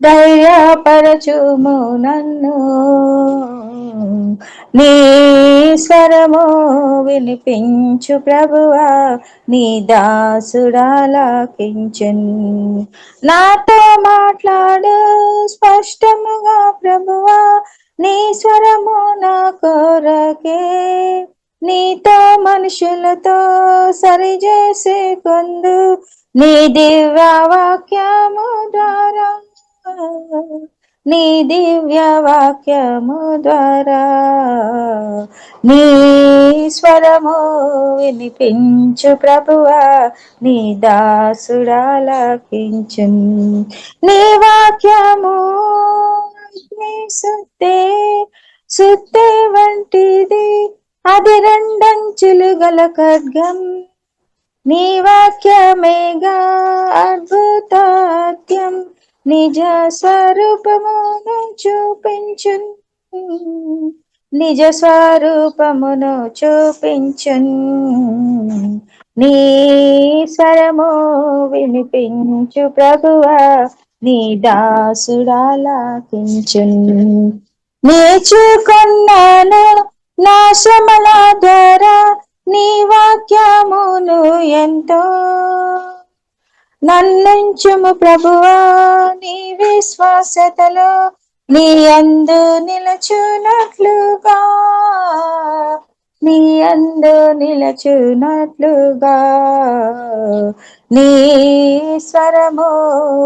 ధైర్యపరచుము నన్ను, నీ స్వరము వినిపించు ప్రభువా, నీ దాసుడాలకించున్. నాతో మాట్లాడు స్పష్టముగా ప్రభువా, నీ స్వరము నా కొరకే. నీతో మనుషులతో సరిచేసి కొందు, నీ దివ్య వాక్యము ద్వారా, నీ దివ్య వాక్యము ద్వారా. నీ స్వరము వినిపించు ప్రభువా, నీ దాసుడాలకించున్. నీ వాక్యము సుత్తే వంటిది, అది రెండంచులు గల ఖడ్గం. నీ వాక్యమేగా అద్భుతాత్యం, నిజ స్వరూపమును చూపించున్, నిజ స్వరూపమును చూపించున్. నీ స్వరము వినిపించు ప్రభువా, నీ దాసుడాలకించున్. నేర్చుకున్నాను నా శ్రమల ద్వారా, నీ వాక్యమును ఎంతో. నన్నుంచుము ప్రభువా నీ విశ్వాసతలో, నీ యందు నిలచునట్లుగా, నీ యందు నిలచునట్లుగా. నీ స్వరము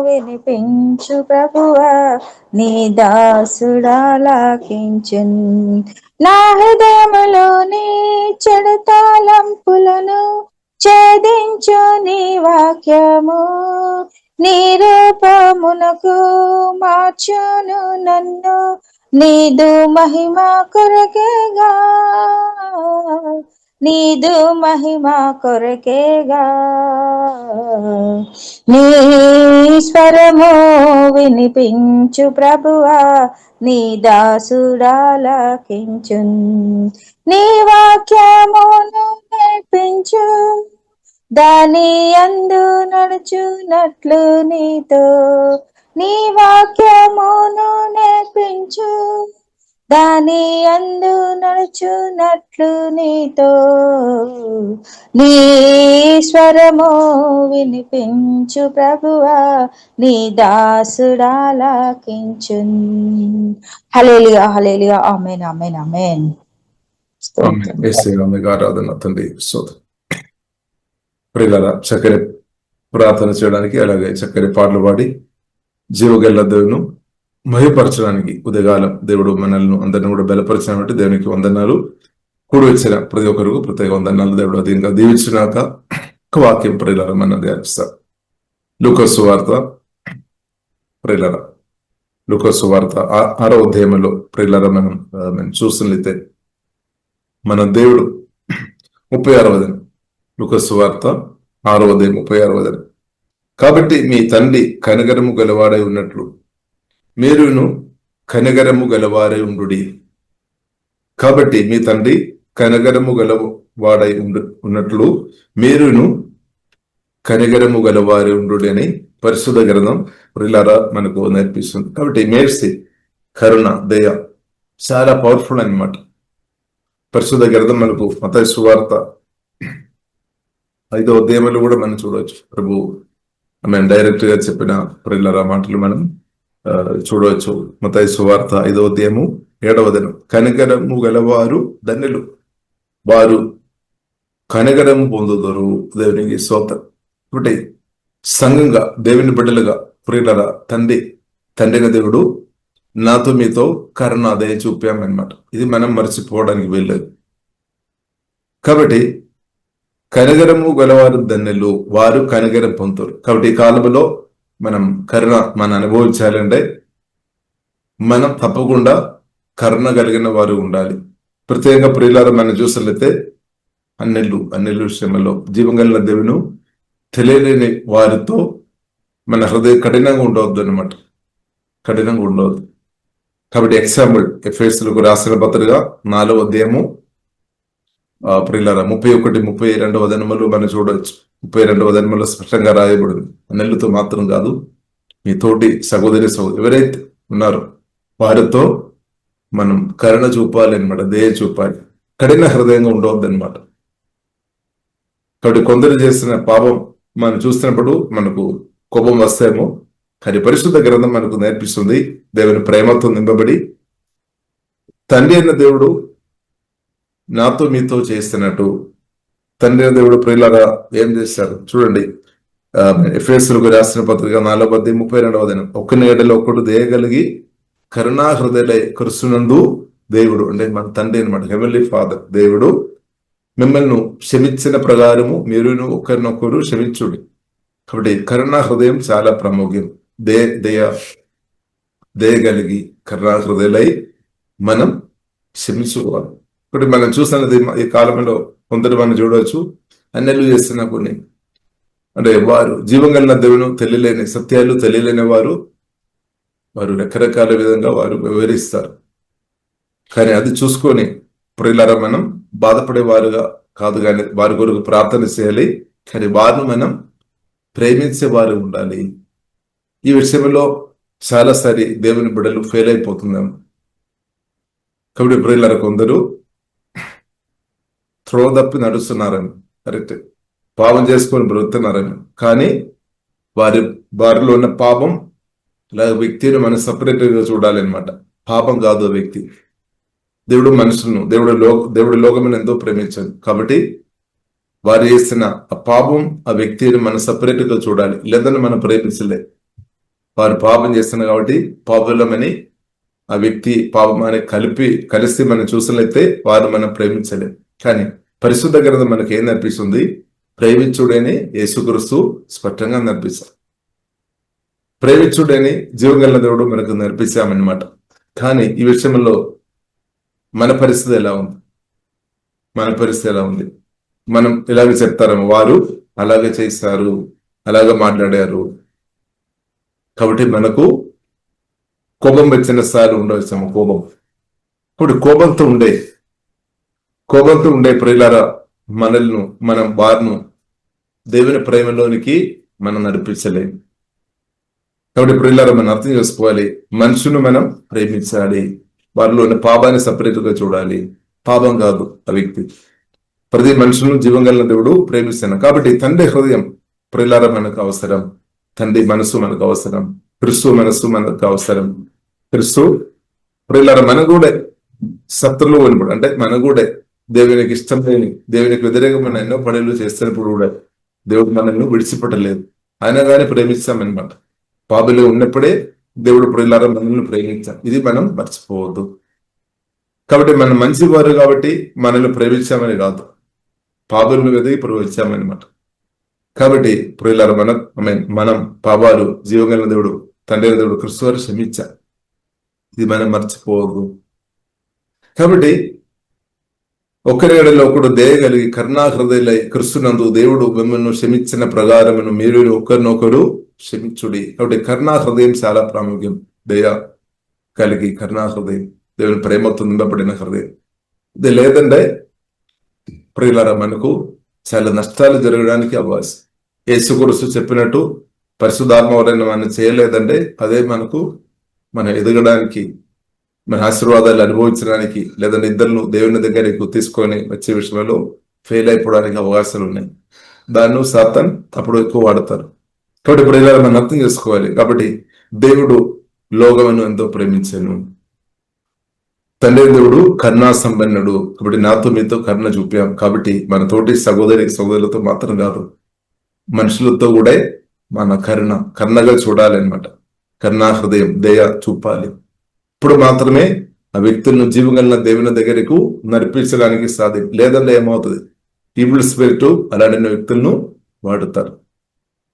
వినిపించు ప్రభువా, నీ దాసుడాలకించున్. నా హృదయములోని చెడు తలంపులను ఛేదించు నీ వాక్యము, నీ రూపమునకు మార్చును నన్ను, నీదు మహిమ కొరకేగా, నీదు మహిమ కొరకేగా. నీ స్వరము వినిపించు ప్రభువా, నీ దాసుడాలకించున్. నీ వాక్యమును నేర్పించు, దాని యందు నడుచునట్లు నీతో. నీ వాక్యమును నేర్పించు, దాని యందు నడుచునట్లు నీతో. నీ స్వరము వినిపించు ప్రభువా, నీ దాసుడాలకించున్. హల్లెలూయా హల్లెలూయా. ఆమేన్ ఆమేన్ ఆమేన్. ఆరాధన తండ్రి స్తోత్రం. ప్రియులారా, చక్కని ప్రార్థన చేయడానికి, అలాగే చక్కని పాటలు పాడి జీవగల్ల దేవును మహిపరచడానికి ఉదయకాలం దేవుడు మనల్ని అందరిని కూడా బలపరిచినటువంటి దేవునికి వందనాలు. కూడి వచ్చిన ప్రతి ఒక్కరికి ప్రత్యేక వందనాలు. దేవుడు అధికంగా దీవించినాక ఒక వాక్యం ప్రియులారా మనం ధ్యానిస్తారు. లూకా సువార్త, ప్రియులారా లూకా సువార్త 6వ అధ్యాయంలో ప్రియులారా మనం చూసినట్లయితే మన దేవుడు 36వ దినం, లూకా సువార్త 6వ అధ్యాయం 36వ దినం. కాబట్టి మీ తండ్రి కనికరము గలవాడై ఉన్నట్లు మీరును కనికరము గలవారై ఉండుడి. కాబట్టి మీ తండ్రి కనికరము గలవాడై ఉన్నట్లు మీరును కనికరము గలవారై ఉండుడి అని పరిశుద్ధ గ్రంథం ప్రియులారా మనకు నేర్పిస్తుంది. కాబట్టి మేర్సి, కరుణ, దయ చాలా పవర్ఫుల్ అన్నమాట. పరిశుద్ధ గ్రంథం మనకు మత్తయి సువార్త 5వ అధ్యాయంలో కూడా మనం చూడవచ్చు. ప్రభు డైరెక్ట్ గా చెప్పిన ప్రియులారా మాటలు మనం చూడవచ్చు. మత్తయి సువార్త 5వ అధ్యాయము 7వ దినం. కనికరము గలవారు ధన్యులు, వారు కనికరము పొందుతారు. దేవునికి స్తోత్రం. ఒకటి సంఘంగా దేవుని బిడ్డలుగా ప్రియులారా తండ్రిగా దేవుడు నాతో మీతో కరుణ దయ చూపామన్నమాట. ఇది మనం మర్చిపోవడానికి వెళ్ళలేదు. కాబట్టి కనికరము గలవారు ధన్యులు, వారు కనికరం పొందుతారు. కాబట్టి ఈ కాలంలో మనం కరుణ మనం అనుభవించాలంటే మనం తప్పకుండా కరుణ కలిగిన వారు ఉండాలి. ప్రత్యేక ప్రియులారా మనం చూసినట్లయితే అన్నిళ్ళు శ్రమలో జీవం కలిగిన దేవుని తెలియలేని వారితో మన హృదయం కఠినంగా ఉండవద్దు అన్నమాట. కఠినంగా ఉండవద్దు. కాబట్టి ఎగ్జాంపుల్ ఎఫెసీయులకు రాసిన పత్రిక 4వ అధ్యాయము ప్రియులారా 31, 32వ వచనములు మనం చూడవచ్చు. 32వ వచనములో స్పష్టంగా రాయబడింది. అన్నిళ్ళతో మాత్రం కాదు, మీ తోటి సహోదరి ఎవరైతే ఉన్నారో వారితో మనం కరుణ చూపాలి అనమాట, దయ చూపాలి, కఠిన హృదయంగా ఉండవద్దు అనమాట. కాబట్టి కొందరు చేస్తున్న పాపం మనం చూస్తున్నప్పుడు మనకు కోపం వస్తేమో, కానీ పరిశుద్ధ గ్రంథం మనకు నేర్పిస్తుంది దేవుని ప్రేమతో నింపబడి తండ్రి అయిన దేవుడు నాతో మీతో చేస్తున్నట్టు తండ్రి అయిన దేవుడు ప్రియులారా ఏం చేశారు చూడండి. ఎఫెసీయులకు రాసిన పత్రిక 4:32 ఒక్కని ఎడల ఒకడు దయగలిగి కరుణా హృదయ కరుస్తున్నందు దేవుడు, అంటే మన తండ్రి అనమాట, హెవెన్లీ ఫాదర్ దేవుడు మిమ్మల్ని క్షమించిన ప్రకారము మీరు ఒకరినొకరు క్షమించుడి. కాబట్టి కరుణా హృదయం చాలా ప్రాముఖ్యం. దయగలిగి కరుణా హృదయలై మనం క్షమించుకోవాలి. ఇప్పుడు మనం చూస్తున్నది ఈ కాలంలో కొందరు మనం చూడవచ్చు, అన్యులు చేస్తున్న కొన్ని, అంటే వారు జీవం కలిగిన దేవుని తెలియలేని సత్యాలు తెలియలేని వారు రకరకాల విధంగా వారు వివరిస్తారు. కానీ అది చూసుకొని ప్రియులారా మనం బాధపడే వారుగా కాదు, కానీ వారి కొరకు ప్రార్థన చేయాలి. కానీ వారిని మనం ప్రేమించే వారు ఉండాలి. ఈ విషయంలో చాలాసారి దేవుని బిడ్డలు ఫెయిల్ అయిపోతున్నాం. కాబట్టి ప్రియులారా కొందరు త్రోవ తప్పి నడుస్తున్నారని, కరెక్ట్, పాపం చేసుకొని బ్రతుకుతున్నారని, కానీ వారిలో ఉన్న పాపం లేదా వ్యక్తిని మనం సపరేట్గా చూడాలి అనమాట. పాపం కాదు ఆ వ్యక్తి. దేవుడు మనుషులను దేవుడు లోకమును ఎంతో ప్రేమించాడు. కాబట్టి వారు చేసిన ఆ పాపం ఆ వ్యక్తిని మనం సపరేట్ గా చూడాలి, లేదని మనం ప్రేమించలే. వారు పాపం చేస్తున్నారు కాబట్టి పాపులమని ఆ వ్యక్తి పాపం అని కలిసి మనం చూసినట్లయితే వారు మనం ప్రేమించలేం. కానీ పరిశుద్ధ గ్రంథం మనకి ఏం నేర్పిస్తుంది? ప్రేమించుడని యేసుక్రీస్తు స్పష్టంగా నేర్పిస్తారు. ప్రేమించుడని జీవగల దేవుడు మనకు నేర్పించామన్నమాట. కానీ ఈ విషయంలో మన పరిస్థితి ఎలా ఉంది? మనం ఇలాగే చెప్తారేమో, వారు అలాగే చేస్తారు, అలాగే మాట్లాడారు. కాబట్టి మనకు కోపం వచ్చిన సార్లు ఉండవచ్చాము. ఇప్పుడు కోపంతో ఉండే ప్రియులారా మనం వారిను దేవుని ప్రేమలోనికి మనం నడిపించలేము. కాబట్టి ప్రియులారా మనం అర్థం చేసుకోవాలి, మనుషును మనం ప్రేమించాలి, వారిలో ఉన్న పాపాన్ని సపరేట్ గా చూడాలి. పాపం కాదు ఆ వ్యక్తి. ప్రతి మనుషులను జీవం కలిగిన దేవుడు ప్రేమిస్తాను. కాబట్టి తండ్రి హృదయం ప్రియులారా మనకు అవసరం, తండ్రి మనసు మనకు అవసరం, క్రీస్తు మనసు మనకు అవసరం. క్రీస్తు ప్రియులారా మన కూడా శత్రులు అనిపడు, అంటే మన కూడా దేవునికి ఇష్టం లేని, దేవునికి వ్యతిరేకమైన ఎన్నో పనులు చేస్తున్నప్పుడు కూడా దేవుడు మనల్ని విడిచిపెట్టలేదు, ఆయన కానీ ప్రేమిస్తామన్నమాట. పాపలు ఉన్నప్పుడే దేవుడు ప్రియులారా మనల్ని ప్రేమించాం, ఇది మనం మర్చిపోవద్దు. కాబట్టి మనం మంచి వారు కాబట్టి మనల్ని ప్రేమించామని కాదు, పాపలను వెతికి ప్రేమించామన్నమాట. కాబట్టి ప్రియులారా మనం పాపాలు జీవగల దేవుడు తండ్రి దేవుడు క్రీస్తు వారు క్షమించా, ఇది మనం మర్చిపోవద్దు. కాబట్టి ఒకరి ఎడల ఒకడు దయగలిగి కరుణా హృదయులై క్రీస్తునందు దేవుడు మిమ్మల్ని క్షమించిన ప్రకారమును మీరు ఒకరినొకరు క్షమించుడి. కాబట్టి కరుణా హృదయం చాలా ప్రాముఖ్యం. దయ కలిగి కరుణా హృదయం, దేవుని ప్రేమతో నింపబడిన హృదయం. ఇది లేదంటే ప్రియులారా మనకు చాలా నష్టాలు జరగడానికి అవకాశం. యేసుక్రీస్తు చెప్పినట్టు పరిశుద్ధాత్మ వలన మనం చేయలేదంటే అదే మనం ఎదగడానికి, మన ఆశీర్వాదాలు అనుభవించడానికి, లేదంటే ఇద్దరు దేవుని దగ్గరికి తీసుకొని వచ్చే విషయంలో ఫెయిల్ అయిపోవడానికి అవకాశాలు ఉన్నాయి. దాన్ని సాతాన్ అప్పుడు ఎక్కువ వాడతారు. కాబట్టి ఇప్పుడు ఇలా మనం అర్థం చేసుకోవాలి. కాబట్టి దేవుడు లోకమును ఎంతో ప్రేమించాను, తండ్రి దేవుడు కరుణా సంపన్నుడు. కాబట్టి నాతో మీతో కరుణ చూపాం. కాబట్టి మన తోటి సహోదరులతో మాత్రం కాదు, మనుషులతో కూడా మన కరుణగా చూడాలి అనమాట. కరుణా హృదయం, దయ చూపాలి. ఇప్పుడు మాత్రమే ఆ వ్యక్తులను జీవగల దేవుని దగ్గరకు నడిపించడానికి సాధ్యం. లేదంటే ఏమవుతుంది? ఈవిల్ స్పిరిట్ అలాంటి వ్యక్తులను వాడుతారు.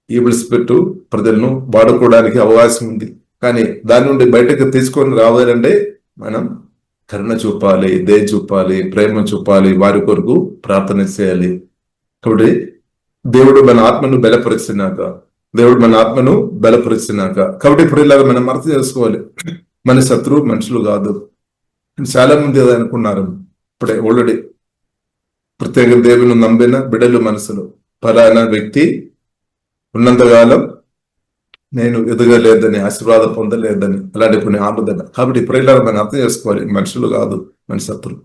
ఈవిల్ స్పిరిట్ ప్రజలను వాడుకోవడానికి అవకాశం ఉంది. కానీ దాని నుండి బయటకు తీసుకొని రావాలంటే మనం కరుణ చూపాలి, దయ చూపాలి, ప్రేమ చూపాలి, వారి కొరకు ప్రార్థన చేయాలి. కాబట్టి దేవుడు మన ఆత్మను బలపరిచినాక కాబట్టి ఇప్పుడు ఇలా మనం అర్థం చేసుకోవాలి, మన శత్రువు మనుషులు కాదు. చాలా మంది అది అనుకున్నారు. ఇప్పుడే ఆల్రెడీ ప్రత్యేక దేవుని నమ్మిన బిడ్డలు మనసులో ఫలానా వ్యక్తి ఉన్నంతకాలం నేను ఎదగలేదని, ఆశీర్వాద పొందలేదని, అలాంటి కొన్ని ఆనందంగా. కాబట్టి ప్రియులారా మనం అర్థం చేసుకోవాలి, మనుషులు కాదు మన శత్రులు,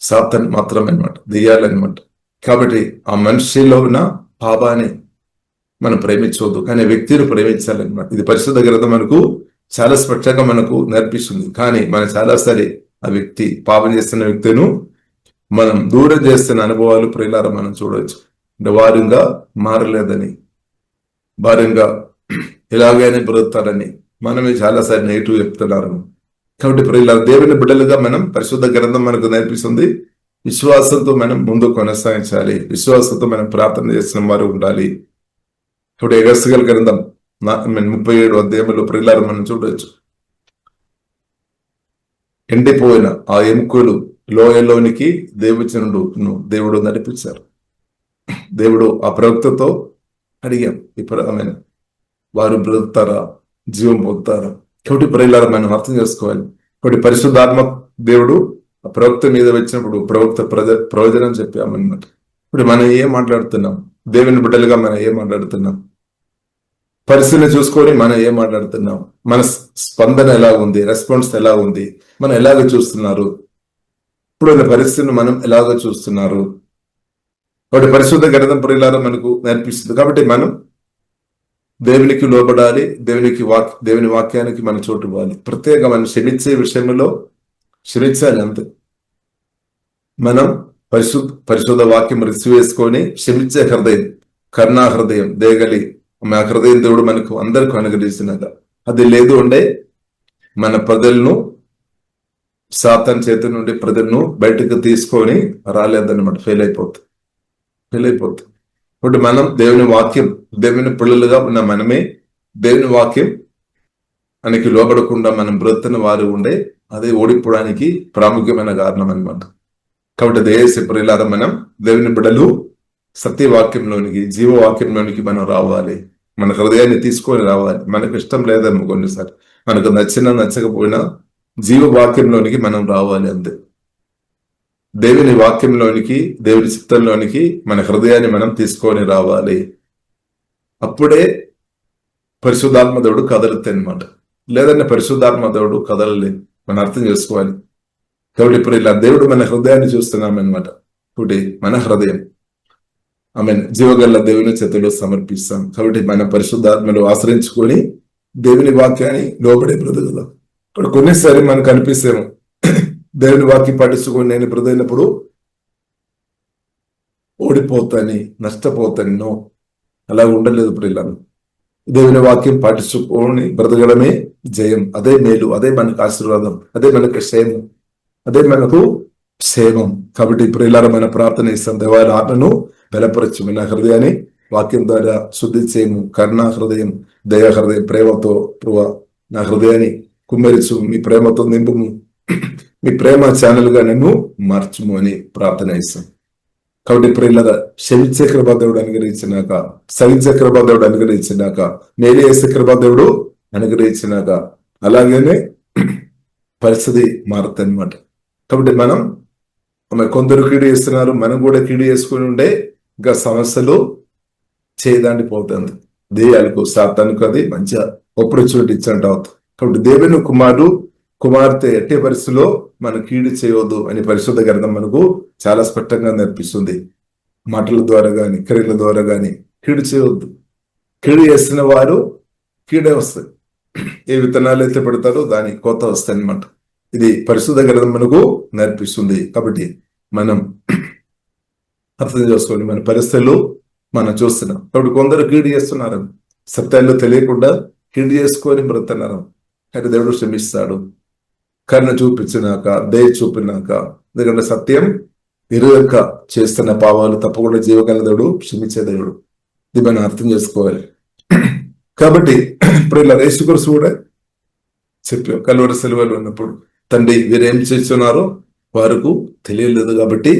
సాతాను మాత్రమే అనమాట, దెయ్యాలన్నమాట. కాబట్టి ఆ మనిషిలో ఉన్న పాపాన్ని మనం ప్రేమించవద్దు, కానీ వ్యక్తిని ప్రేమించాలన్నమాట. ఇది పరిశుద్ధ గ్రంథం మనకు చాలా స్పష్టంగా మనకు నేర్పిస్తుంది. కానీ మనం చాలా సరే ఆ వ్యక్తి, పాపం చేస్తున్న వ్యక్తిను మనం దూరం చేస్తున్న అనుభవాలు ప్రియులారా మనం చూడవచ్చు. అంటే వారంగా మారలేదని, భారంగా ఇలాగైనా బ్రతుకుతారని మనమే చాలాసారి నెగిటివ్ చెప్తున్నారు. కాబట్టి ప్రియులారా, దేవుని బిడ్డలుగా మనం పరిశుద్ధ గ్రంథం మనకు నేర్పిస్తుంది, విశ్వాసంతో మనం ముందు కొనసాగించాలి, విశ్వాసంతో మనం ప్రార్థన చేసిన వారు ఉండాలి. ఇప్పుడు ఎగస్గల గ్రంథం 37 అధ్యాయంలో ప్రియులారా మనం చూడవచ్చు, ఎండిపోయిన ఆ ఎముకలు లోయలోనికి దేవుడు నడిపించారు. దేవుడు ఆ ప్రవక్తతో అడిగాం, ఇప్పుడు వారు బ్రతుకుతారా, జీవం పొందుతారా? కాబట్టి ప్రియులారా మనం అర్థం చేసుకోవాలి. కాబట్టి పరిశుద్ధాత్మ దేవుడు ఆ ప్రవక్త మీద వచ్చినప్పుడు ప్రవక్త ప్రవచనం చెప్పామన్నమాట. ఇప్పుడు మనం ఏం మాట్లాడుతున్నాం, దేవుని బిడ్డలుగా మనం ఏం మాట్లాడుతున్నాం, పరిస్థితిని చూసుకొని మనం ఏం మాట్లాడుతున్నాం, మన స్పందన ఎలా ఉంది, రెస్పాన్స్ ఎలా ఉంది, మనం ఎలాగ చూస్తున్నారు, ఇప్పుడు పరిస్థితిని మనం ఎలాగ చూస్తున్నారు. కాబట్టి పరిశుద్ధ గ్రంథం ప్రియులారా మనకు నేర్పిస్తుంది. కాబట్టి మనం దేవునికి లోబడాలి, దేవుని వాక్యానికి మనం చోటు ఇవ్వాలి. ప్రత్యేకంగా మనం క్షమించే విషయంలో క్షమించాలి అంతే. మనం పరిశుద్ధ వాక్యం రిసివేసుకొని క్షమించే హృదయం, కరుణా హృదయం, దేగలి మా హృదయం దేవుడు మనకు అందరికీ అనుగ్రహిస్తున్నదా. అది లేదు అంటే మన ప్రజలను సాతాను చేతి నుండి ప్రజలను బయటకు తీసుకొని రాలేదన్నమాట, ఫెయిల్ అయిపోతుంది. కాబట్టి మనం దేవుని వాక్యం, దేవుని పిల్లలుగా ఉన్న మనమే దేవుని వాక్యం మనకి లోబడకుండా మనం బ్రతున్న వారు ఉండే అదే ఓడిపోవడానికి ప్రాముఖ్యమైన కారణం అనమాట. కాబట్టి దేశ ప్రియులారా మనం దేవుని బిడ్డలు సత్యవాక్యంలోనికి, జీవవాక్యంలోనికి మనం రావాలి, మన హృదయాన్ని తీసుకొని రావాలి. మనకు ఇష్టం లేదేమో కొన్నిసార్లు, మనకు నచ్చకపోయినా జీవవాక్యంలోనికి మనం రావాలి అంతే. దేవుని వాక్యంలోనికి, దేవుని చిత్తంలోనికి మన హృదయాన్ని మనం తీసుకొని రావాలి. అప్పుడే పరిశుద్ధాత్మ దేవుడు కదలుతాయి అన్నమాట. లేదంటే పరిశుద్ధాత్మ దేవుడు కదలలేదు, మనం అర్థం చేసుకోవాలి. కాబట్టి ఇప్పుడు ఇలా దేవుడు మన హృదయాన్ని చూస్తున్నామన్నమాట. ఇప్పుడు మన హృదయం జీవగల్ల దేవుని చేతిలో సమర్పిస్తాం. కాబట్టి మన పరిశుద్ధాత్మలు ఆశ్రయించుకొని దేవుని వాక్యాన్ని లోబడే బ్రతుకుదాం. ఇప్పుడు కొన్నిసారి మనకు అనిపిస్తేమో దేవుని వాక్యం పట్టించుకొని నేను బ్రతికినప్పుడు ఓడిపోతాని, నష్టపోతాను, అలా ఉండలేదు. ఇప్పుడు ఇలా దేవుని వాక్యం పాటించుకొని బ్రతకడమే జయం, అదే మేలు, అదే మనకు ఆశీర్వాదం, అదే మనకు క్షేమం, అదే మనకు క్షేమం. కాబట్టి ఇప్పుడు ఇలా మన ప్రార్థన ఇస్తాం, దేవాల ఆత్మను బలపరచు, నా హృదయాన్ని వాక్యం ద్వారా శుద్ధి చేయము, కరుణా హృదయం, దయా హృదయం, ప్రేమతో నా హృదయాన్ని కుమ్మరించు, మీ ప్రేమతో నింపుము, మీ ప్రేమ ఛానల్ గా నన్ను మార్చుము అని ప్రార్థన ఇస్తాం. కాబట్టి ఇప్పుడు ఇలా క్షమించే కృపాదేవుడు అనుగ్రహించినాక, సహించే కృపాదేవుడు అనుగ్రహించినాక, మేలు చేసే కృపాదేవుడు అనుగ్రహించినాక అలాగనే పరిస్థితి మారుతుంది అనమాట. కాబట్టి మనం కొందరు కీడు చేస్తున్నారు, మనం కూడా కీడు చేసుకుని ఉండే ఇంకా సమస్యలు చేయదాండిపోతుంది. దేయాలకు సాతానుకు అది మంచిగా ఆపర్చునిటీ ఇచ్చినట్టు అవుతుంది. కాబట్టి దేవుని కుమార్తె ఎట్టే పరిస్థితిలో మనం కీడు చేయవద్దు అని పరిశుద్ధ గ్రంథం మనకు చాలా స్పష్టంగా నేర్పిస్తుంది. మాటల ద్వారా గాని, క్రియల ద్వారా గాని కీడు చేయవద్దు. కీడు చేస్తున్న వారు కీడే వస్తాయి. ఏ విత్తనాలు అయితే పెడతారో దాని కోత వస్తాయి అన్నమాట. ఇది పరిశుద్ధ గ్రంథం మనకు నేర్పిస్తుంది. కాబట్టి మనం అర్థం చేసుకోండి, మన పరిస్థితులు మనం చూస్తున్నాం. కాబట్టి కొందరు కీడు చేస్తున్నారు, సత్యాల్లో తెలియకుండా కీడు చేసుకొని బ్రతున్నారు. అయితే దేవుడు క్షమిస్తాడు, కరుణ చూపించినాక, దయ చూపినాక. ఎందుకంటే సత్యం ఎరుగక చేస్తున్న పావాలు తప్పకుండా జీవగల దేవుడు, క్షమించే దేవుడు. ఇది మనం అర్థం చేసుకోవాలి. కాబట్టి ఇప్పుడు ఇలా యేసుక్రీస్తు కూడా చెప్పాం, కల్వరి సిలువలో ఉన్నప్పుడు తండ్రి వీరేం చేస్తున్నారో వారికి తెలియలేదు, కాబట్టి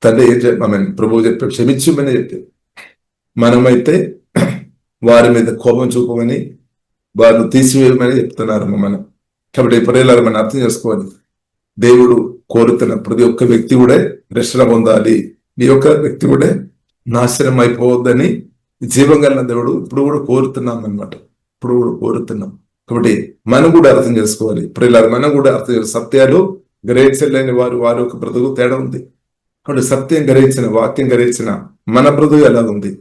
తండ్రి ఏం చెప్పామని ప్రభువు చెప్పాడు, క్షమించమని చెప్పాడు. మనమైతే వారి మీద కోపం చూపమని, వారిని తీసివేయమని చెప్తున్నారు మనం. కాబట్టి ఇప్పుడు మనం అర్థం చేసుకోవాలి, దేవుడు కోరుతున్న ప్రతి ఒక్క వ్యక్తి కూడా రక్షణ పొందాలి, ఈ యొక్క వ్యక్తి కూడా నాశనం అయిపోవద్దని జీవం కలిగిన దేవుడు ఇప్పుడు కూడా కోరుతున్నాం అనమాట. ఇప్పుడు కూడా కోరుతున్నాం. కాబట్టి మనం కూడా అర్థం చేసుకోవాలి. ప్రియులారా, మనం కూడా అర్థం చేసుకోవాలి. సత్యాలు గ్రహించలేని వారి ఒక బ్రతుకు తేడా ఉంది. కాబట్టి సత్యం గ్రహించిన, వాక్యం గ్రహించిన మన బ్రతుకు ఎలా ఉంది?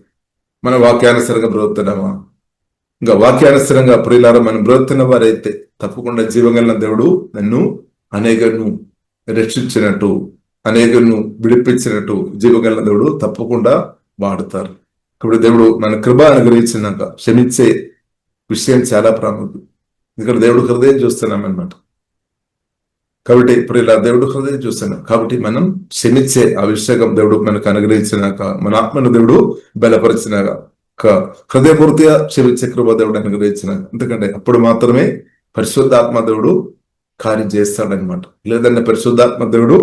మన వాక్యానుసరంగా బ్రతుకుతున్నామా? ఇంకా వాక్యానుసరంగా ప్రియులారా మనం బ్రతుకుతున్న వారైతే తప్పకుండా జీవం కలిగిన దేవుడు నన్ను అనేకను రక్షించినట్టు, అనేకను విడిపించినట్టు జీవం కలిగిన దేవుడు తప్పకుండా వాడతారు. కాబట్టి దేవుడు మన కృప అనుగ్రహించినాక క్షమించే విషయం చాలా ప్రాముఖ్యం. ఇక్కడ దేవుడు హృదయం చూస్తున్నాం అనమాట. కాబట్టి ఇప్పుడు ఇలా దేవుడు హృదయం చూస్తున్నాం. కాబట్టి మనం క్షమించే అభిషేకం దేవుడు మనకు అనుగ్రహించినాక, మన ఆత్మను దేవుడు బలపరిచినాక, హృదయపూర్తిగా క్షమించే కృప దేవుడు అనుగ్రహించినాక, ఎందుకంటే అప్పుడు మాత్రమే పరిశుద్ధాత్మ దేవుడు కార్యం చేస్తాడనమాట. లేదంటే పరిశుద్ధాత్మ దేవుడు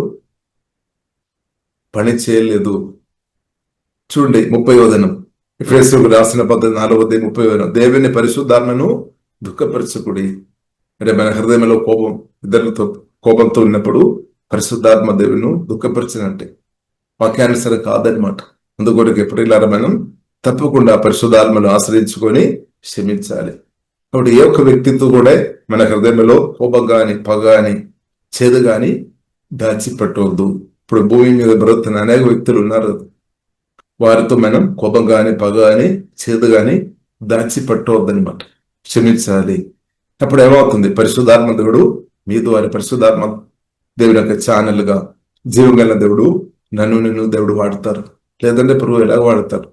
పని చేయలేదు. చూడండి 30వ వచనం, ఎఫెసీయులకు రాసిన 4:30 దేవుని పరిశుద్ధాత్మను దుఃఖపరచకుడి. అంటే మన హృదయంలో ఇద్దరితో కోపంతో ఉన్నప్పుడు పరిశుద్ధాత్మ దేవుని దుఃఖపరిచినట్టే, వాక్యానుసరం కాదనమాట. అందుకొరకు ఎప్పుడైనా మనం తప్పకుండా పరిశుద్ధాత్మను ఆశ్రయించుకొని క్షమించాలి. కాబట్టి ఏ ఒక్క వ్యక్తితో కూడా మన హృదయంలో కోపం గాని, పగ గాని, చేదు గాని దాచిపెట్టవద్దు. ఇప్పుడు భూమి మీద బ్రతుకుతున్న అనేక వ్యక్తులు ఉన్నారు. వారితో మనం కోపం గాని, పగ గాని, చేదు గాని దాచిపెట్టవద్దనమాట. క్షమించాలి. అప్పుడు ఏమవుతుంది? పరిశుద్ధాత్మ దేవుడు మీ ద్వారా, పరిశుద్ధాత్మ దేవుడి యొక్క ఛానల్ గా జీవం గల దేవుడు నిన్ను దేవుడు వాడతారు. లేదంటే ప్రభు ఎలాగ వాడతారు?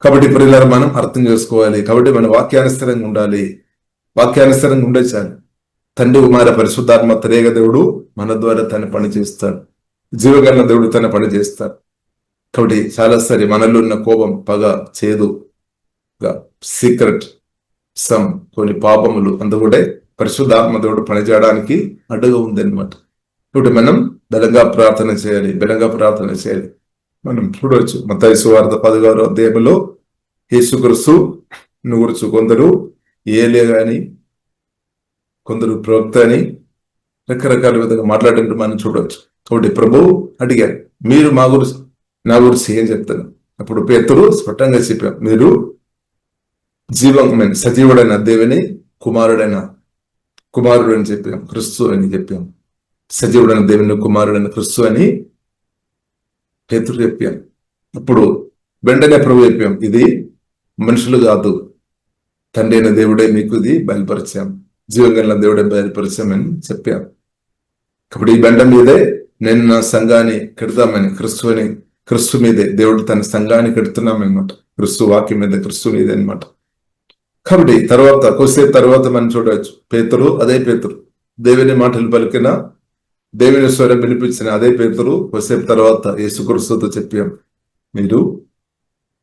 కాబట్టి ప్రియులారా మనం అర్థం చేసుకోవాలి. కాబట్టి మన వాక్యానుసరంగా ఉండాలి. వాక్యానుసరంగా ఉండే చాలు. తండ్రి, కుమార, పరిశుద్ధాత్మ త్రేక దేవుడు మన ద్వారా తన పని చేస్తాడు. జీవగల దేవుడు తన పని చేస్తాడు. కాబట్టి చాలాసారి మనలో ఉన్న కోపం, పగ, చేదుగా సీక్రెట్ కొన్ని పాపములు అందుకుంటే పరిశుద్ధాత్మ దేవుడు పనిచేయడానికి అడ్డుగా ఉందన్నమాట. ఇప్పుడు మనం బలంగా ప్రార్థన చేయాలి. మనం చూడవచ్చు మత్తయి సువార్త 16వ అధ్యాయంలో యేసుక్రీస్తును గురించి కొందరు ఏలియా గాని, కొందరు ప్రవక్త అని రకరకాల విధంగా మాట్లాడినట్టు మనం చూడవచ్చు. కాబట్టి ప్రభువు అడిగారు, మీరు నా గురించి ఏం చెప్తాను? అప్పుడు పేతురు స్పష్టంగా చెప్పాం, మీరు సజీవుడైన దేవుని కుమారుడు అని చెప్పాం, క్రిస్తు అని చెప్పాం. సజీవుడైన దేవుని కుమారుడైన క్రిస్తు అని పేతురు చెప్పాం. అప్పుడు వెంటనే ప్రభు చెప్పాం, ఇది మనుషులు కాదు, తండ్రి అయిన దేవుడే మీకు ఇది బయలుపరిచాం, జీవంగల దేవుడే బయలుపరిచామని చెప్పాం. కాబట్టి ఈ బండ మీదే నేను నా సంఘాన్ని కడతామని, క్రిస్తు మీదే దేవుడు తన సంఘాన్ని కడుతున్నామన్నమాట. క్రిస్తు వాక్యం మీద, క్రిస్తు మీదే అనమాట. కాబట్టి కొద్దిసేపు తర్వాత మనం చూడవచ్చు, అదే పేతురు దేవుని మాటలు పలికిన, దేవుని స్వరం వినిపించిన అదే పేతురు కొద్దిసేపు తర్వాత యేసుక్రీస్తుతో చెప్పాం, మీరు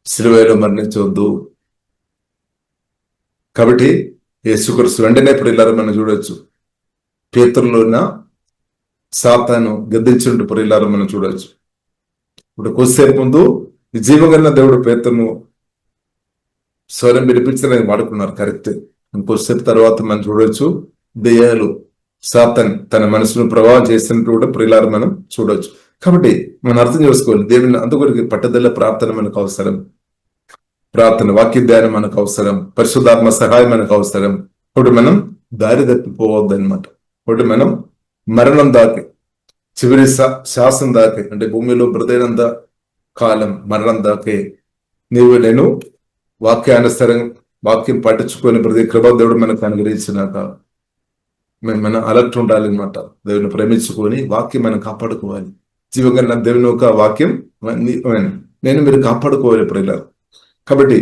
సిలువలో మరణించవద్దు. కాబట్టి యేసుక్రీస్తు వెంటనే ప్రియులారా మనం చూడవచ్చు, పేతురులో ఉన్న సాతాను గద్దించుంటూ ప్రియులారా మనం చూడవచ్చు. ఇప్పుడు కొద్దిసేపు ముందు జీవగల దేవుడు పేతురును స్వరం వినిపించడానికి వాడుకున్నారు, కరెక్ట్. కొద్దిసేపు తర్వాత మనం చూడవచ్చు, దెయ్యాలు, సాతాన్ తన మనసును ప్రభావం చేసినట్టు కూడా ప్రియులారా మనం చూడవచ్చు. కాబట్టి మనం అర్థం చేసుకోవాలి, దేవుని అందుకొరకు పట్టుదల ప్రార్థన మనకు అవసరం, వాక్య ధ్యానం మనకు అవసరం, పరిశుద్ధాత్మ సహాయం మనకు అవసరం. ఇప్పుడు మనం దారి తప్పిపోవద్దు అనమాట. ఇప్పుడు మనం మరణం దాకే, చివరి శ్వాసం దాకే, అంటే భూమిలో బ్రతైనంత కాలం మరణం దాకే నేను వాక్యం పట్టించుకొని ప్రతి కృప దేవుడు మనకు అనుగ్రహించినాక మనం అలర్ట్ ఉండాలి అనమాట. దేవుని ప్రేమించుకొని వాక్యం మనం కాపాడుకోవాలి. జీవగల దేవుని ఒక వాక్యం మీరు కాపాడుకోవాలి ప్రియులారా. కాబట్టి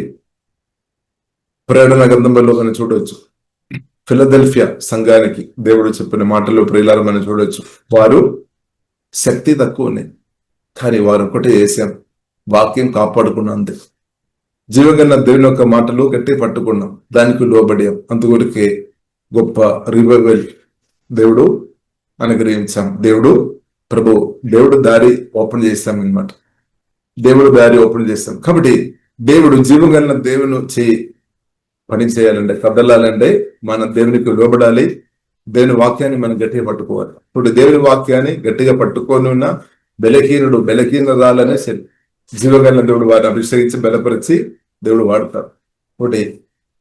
ప్రకటన గ్రంథంలో మనం చూడవచ్చు, ఫిలదెల్ఫియా సంఘానికి దేవుడు చెప్పిన మాటలు ప్రియులారా మనం చూడవచ్చు, వారు శక్తి తక్కువనే, కానీ వారు ఒకటే చేశాం, వాక్యం కాపాడుకున్నాం అంతే. జీవగల దేవుని యొక్క మాటలు గట్టి పట్టుకున్నాం, దానికి లోబడాం. అందుకొరకే గొప్ప రివైవల్ దేవుడు అనుగ్రహించాం. దేవుడు దారి ఓపెన్ చేస్తాం అనమాట. దారి ఓపెన్ చేస్తాం. కాబట్టి దేవుడు జీవగల దేవుని పని చేయాలంటే, కదలాలంటే మన దేవునికి లోబడాలి. దేవుని వాక్యాన్ని మనం గట్టిగా పట్టుకోవాలి. ఇప్పుడు దేవుని వాక్యాన్ని గట్టిగా పట్టుకొని ఉన్న బలహీనురాలనే జీవగల దేవుడు వారిని అభిషేకించి బలపరిచి దేవుడు వాడతారు. ఒకటి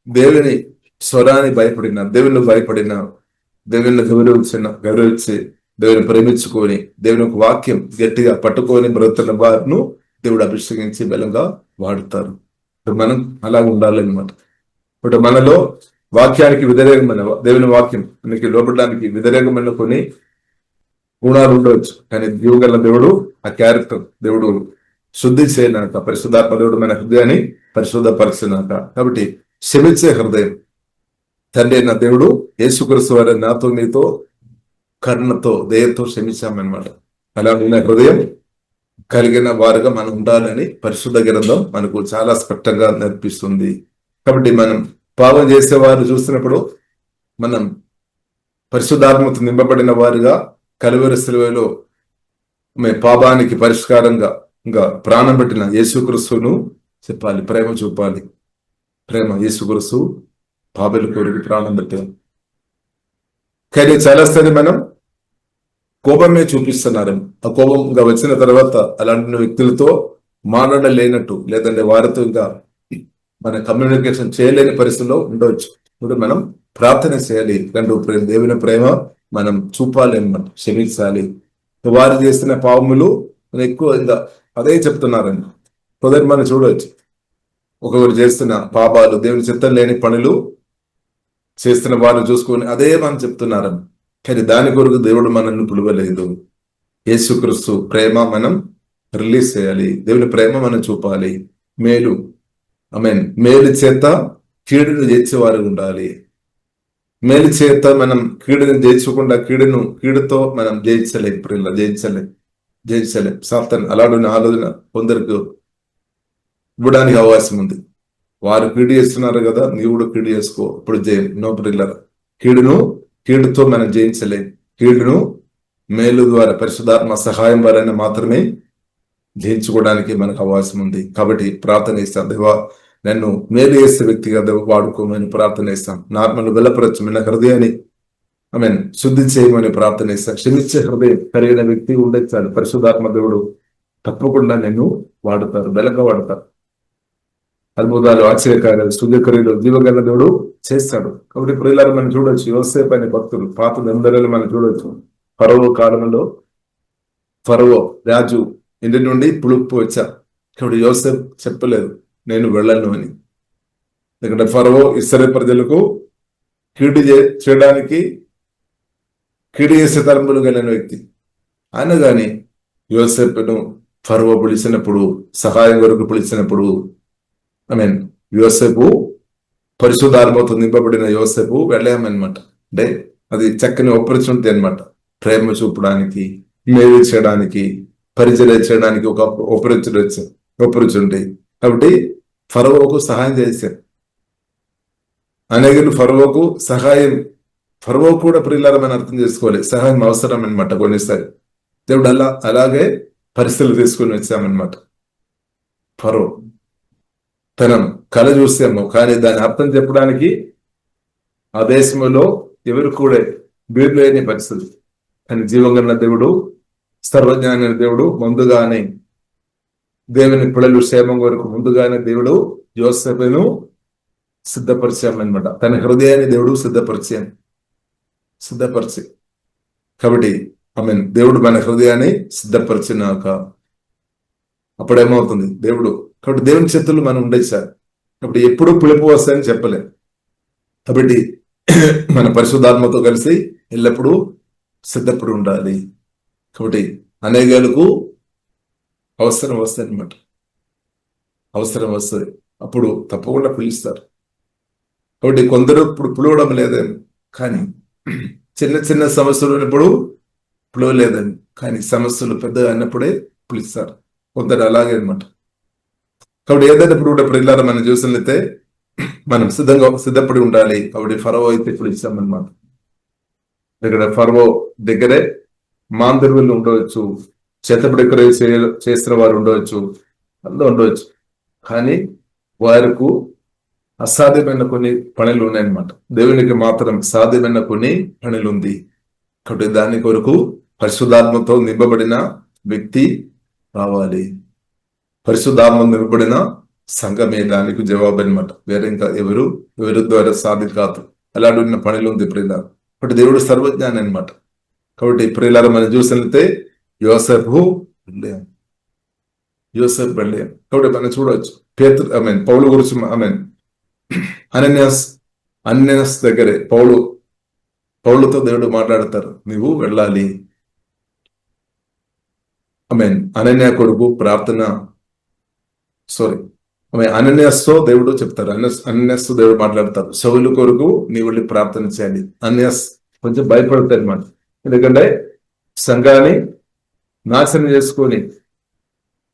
దేవుని స్వరాన్ని భయపడిన, దేవుని భయపడిన, దేవుని గౌరవించి దేవుని ప్రేమించుకొని దేవుని ఒక వాక్యం గట్టిగా పట్టుకొని బ్రతున్న వారిను దేవుడు అభిషేకించి బలంగా వాడుతారు. మనం అలా ఉండాలన్నమాట. ఇప్పుడు మనలో వాక్యానికి వ్యతిరేకమైన, దేవుని వాక్యం మనకి లోపడడానికి వ్యతిరేకమైన కొన్ని గుణాలు ఉండవచ్చు, కానీ జీవగల దేవుడు ఆ క్యారెక్టర్ దేవుడు శుద్ధి చేయనాక, పరిశుద్ధాత్మ దేవుడు మన హృదయాన్ని పరిశుద్ధపరిచినాక, కాబట్టి క్షమించే హృదయం తండ్రి అయిన దేవుడు యేసుక్రీస్తు వారి నాతో నీతో కరుణతో దయతో క్షమించామన్నమాట. అలా ఉన్న హృదయం కలిగిన వారుగా మనం ఉండాలని పరిశుద్ధ గ్రంథం మనకు చాలా స్పష్టంగా నేర్పిస్తుంది. కాబట్టి మనం పాపం చేసేవారు చూసినప్పుడు మనం పరిశుద్ధాత్మతో నింపబడిన వారిగా కలువరి శిలువలో పాపానికి పరిష్కారంగా ఇంకా ప్రాణం పెట్టిన యేసుక్రీస్తును చెప్పాలి, ప్రేమ చూపాలి. ప్రేమ, యేసుక్రీస్తు పాపల కొరకు ప్రాణం పెట్టాం. కానీ చాలాసారి మనం కోపమే చూపిస్తున్నారు. ఆ కోపం ఇంకా వచ్చిన తర్వాత అలాంటి వ్యక్తులతో మాట్లాడలేనట్టు, లేదంటే వారితో ఇంకా మన కమ్యూనికేషన్ చేయలేని పరిస్థితిలో ఉండవచ్చు. ఇప్పుడు మనం ప్రార్థన చేయాలి. దేవుని ప్రేమ మనం చూపాలి అన్నమాట, క్షమించాలి. వారు చేసిన పాపములు ఎక్కువ ఇంకా అదే చెప్తున్నారండి. మొదటి మనం చూడవచ్చు, ఒకరు చేస్తున్న పాపాలు, దేవుని చిత్తం లేని పనులు చేస్తున్న వారు చూసుకొని అదే మనం చెప్తున్నారని. కానీ దాని కొరకు దేవుడు మనల్ని పిలువలేదు. యేసుక్రీస్తు ప్రేమ మనం రిలీజ్ చేయాలి, దేవుని ప్రేమ మనం చూపాలి. మేలు, మేలు చేత కీడును జయించేవారు ఉండాలి. మేలు చేత మనం కీడుని జయించకుండా కీడుతో మనం జయించలేం. సాతాను అలాంటి ఆలోచన కొందరికి ఇవ్వడానికి అవకాశం ఉంది. వారు కీడు చేస్తున్నారు కదా, నీవు కూడా కీడు చేసుకో. ఇప్పుడు నో ప్రిల్లర్, కీడుతో మనం జయించలేం. కీడును మేలు ద్వారా, పరిశుద్ధాత్మ సహాయం ద్వారా మాత్రమే జయించుకోవడానికి మనకు అవకాశం ఉంది. కాబట్టి ప్రార్థన చేస్తాం, దేవా నన్ను మేలు చేసే వ్యక్తిగా వాడుకోమని ప్రార్థన చేస్తాం. నార్మల్ బలపరచమైన హృదయాన్ని శుద్ధి చేయమని ప్రార్థన చేస్తాం. క్షమించే హృదయం కలిగిన వ్యక్తి ఉండేది చాలు. పరిశుద్ధాత్మ దేవుడు తప్పకుండా నిన్ను వాడుతారు, బలంగా వాడతారు. అద్భుతాలు, ఆశ్చర్యకార్యాలు, సూర్యక్రియలు జీవగల దేవుడు చేస్తాడు. కాబట్టి ప్రియులారా మనం చూడొచ్చు, యోసేపు అనే భక్తులు పాత నిబంధనలు మనం చూడొచ్చు. ఫరో కాలంలో ఫరో రాజు ఇంటి నుండి పులుపు వచ్చా, కాబట్టి యోసేపు చెప్పలేదు నేను వెళ్ళను అని. ఎందుకంటే ఫరో ఇశ్రాయేలు ప్రజలకు కీడు చేసే తలంపులు కలిగిన వ్యక్తి. ఆయన గాని యోసేపును ఫరో పిలిచినప్పుడు, సహాయం వరకు పిలిచినప్పుడు యోసేపు పరిశుద్ధాత్మతో నింపబడిన యోసేపు వెళ్ళామన్నమాట. అంటే అది చక్కని ఆపర్చునిటీ అనమాట. ప్రేమ చూపడానికి, మేలు చేయడానికి, పరిచర్య చేయడానికి ఒక ఆపర్చునిటీ. కాబట్టి ఫరోకు సహాయం చేశారు. అనేకులు ఫరో కూడా ప్రియులారమని అర్థం చేసుకోవాలి. సహాయం అవసరం అనమాట. కొన్నిసారి దేవుడు అలాగే పరిస్థితులు తీసుకుని వచ్చామన్నమాట. ఫరో తనం కళ చూసాము, కానీ దాని అర్థం చెప్పడానికి ఆ దేశంలో ఎవరు కూడా వీరు లేని పరిస్థితి. కానీ జీవంగల దేవుడు, సర్వజ్ఞాన దేవుడు ముందుగానే దేవుని పిల్లలు క్షేమం వరకు ముందుగానే దేవుడు యోసేపును సిద్ధపరిచామన్నమాట. తన హృదయాన్ని దేవుడు సిద్ధపరిచి కాబట్టి దేవుడు మన హృదయాన్ని సిద్ధపరిచినాక అప్పుడేమవుతుంది దేవుడు. కాబట్టి దేవుని చేతులు మనం ఉండేది సార్. కాబట్టి ఎప్పుడు పిలుపు వస్తాయని చెప్పలేం. కాబట్టి మన పరిశుద్ధాత్మతో కలిసి ఎల్లప్పుడూ సిద్ధపడి ఉండాలి. కాబట్టి అనేకాలకు అవసరం వస్తుంది అనమాట. అవసరం వస్తుంది, అప్పుడు తప్పకుండా పిలుస్తారు. కాబట్టి కొందరు ఇప్పుడు పిలవడం లేదని, కానీ చిన్న చిన్న సమస్యలు ఉన్నప్పుడు పిలవలేదని, కానీ సమస్యలు పెద్దగా అన్నప్పుడే పిలుస్తారు. కొందరు అలాగే అనమాట. కాబట్టి ఏదైనా ఇప్పుడు కూడా ప్రియులారా మనం చూసినట్లయితే మనం సిద్ధపడి ఉండాలి. కాబట్టి ఫరో అయితే పిలిచామన్నమాట. ఇక్కడ ఫరో దగ్గరే మాందరువులు ఉండవచ్చు, చేతపడి చేసిన వారు ఉండవచ్చు, అందరూ ఉండవచ్చు. కానీ వారికి అసాధ్యమైన కొన్ని పనులు ఉన్నాయన్నమాట. దేవునికి మాత్రం సాధ్యమైన కొన్ని పనులు ఉంది. కాబట్టి దాని కొరకు పరిశుద్ధాత్మతో నింపబడిన వ్యక్తి రావాలి. పరిశుద్ధాత్మ నింపబడిన సంఘమే దానికి జవాబు అనమాట. వేరే ఇంకా ఎవరు ద్వారా సాధి కాదు. అలాంటి ఉన్న పనిలో ఉంది ప్రియులారా. కాబట్టి దేవుడు సర్వజ్ఞాని అనమాట. కాబట్టి ప్రియులారా మనం చూసినట్లయితే యోసేపు వెళ్ళాం. కాబట్టి మనం చూడవచ్చు పౌలు గురించి అనన్యాస్ దగ్గరే పౌలుతో దేవుడు మాట్లాడతారు, నీవు వెళ్ళాలి. అనన్య కొడుకు అనన్యాస్తో దేవుడు చెప్తారు. అనన్యాస్తో దేవుడు మాట్లాడతారు, సౌలు కొరకు నీవు వెళ్ళి ప్రార్థన చేయాలి. అనన్యాస్ కొంచెం భయపడతారు అన్నమాట. ఎందుకంటే సంఘాన్ని నాశనం చేసుకొని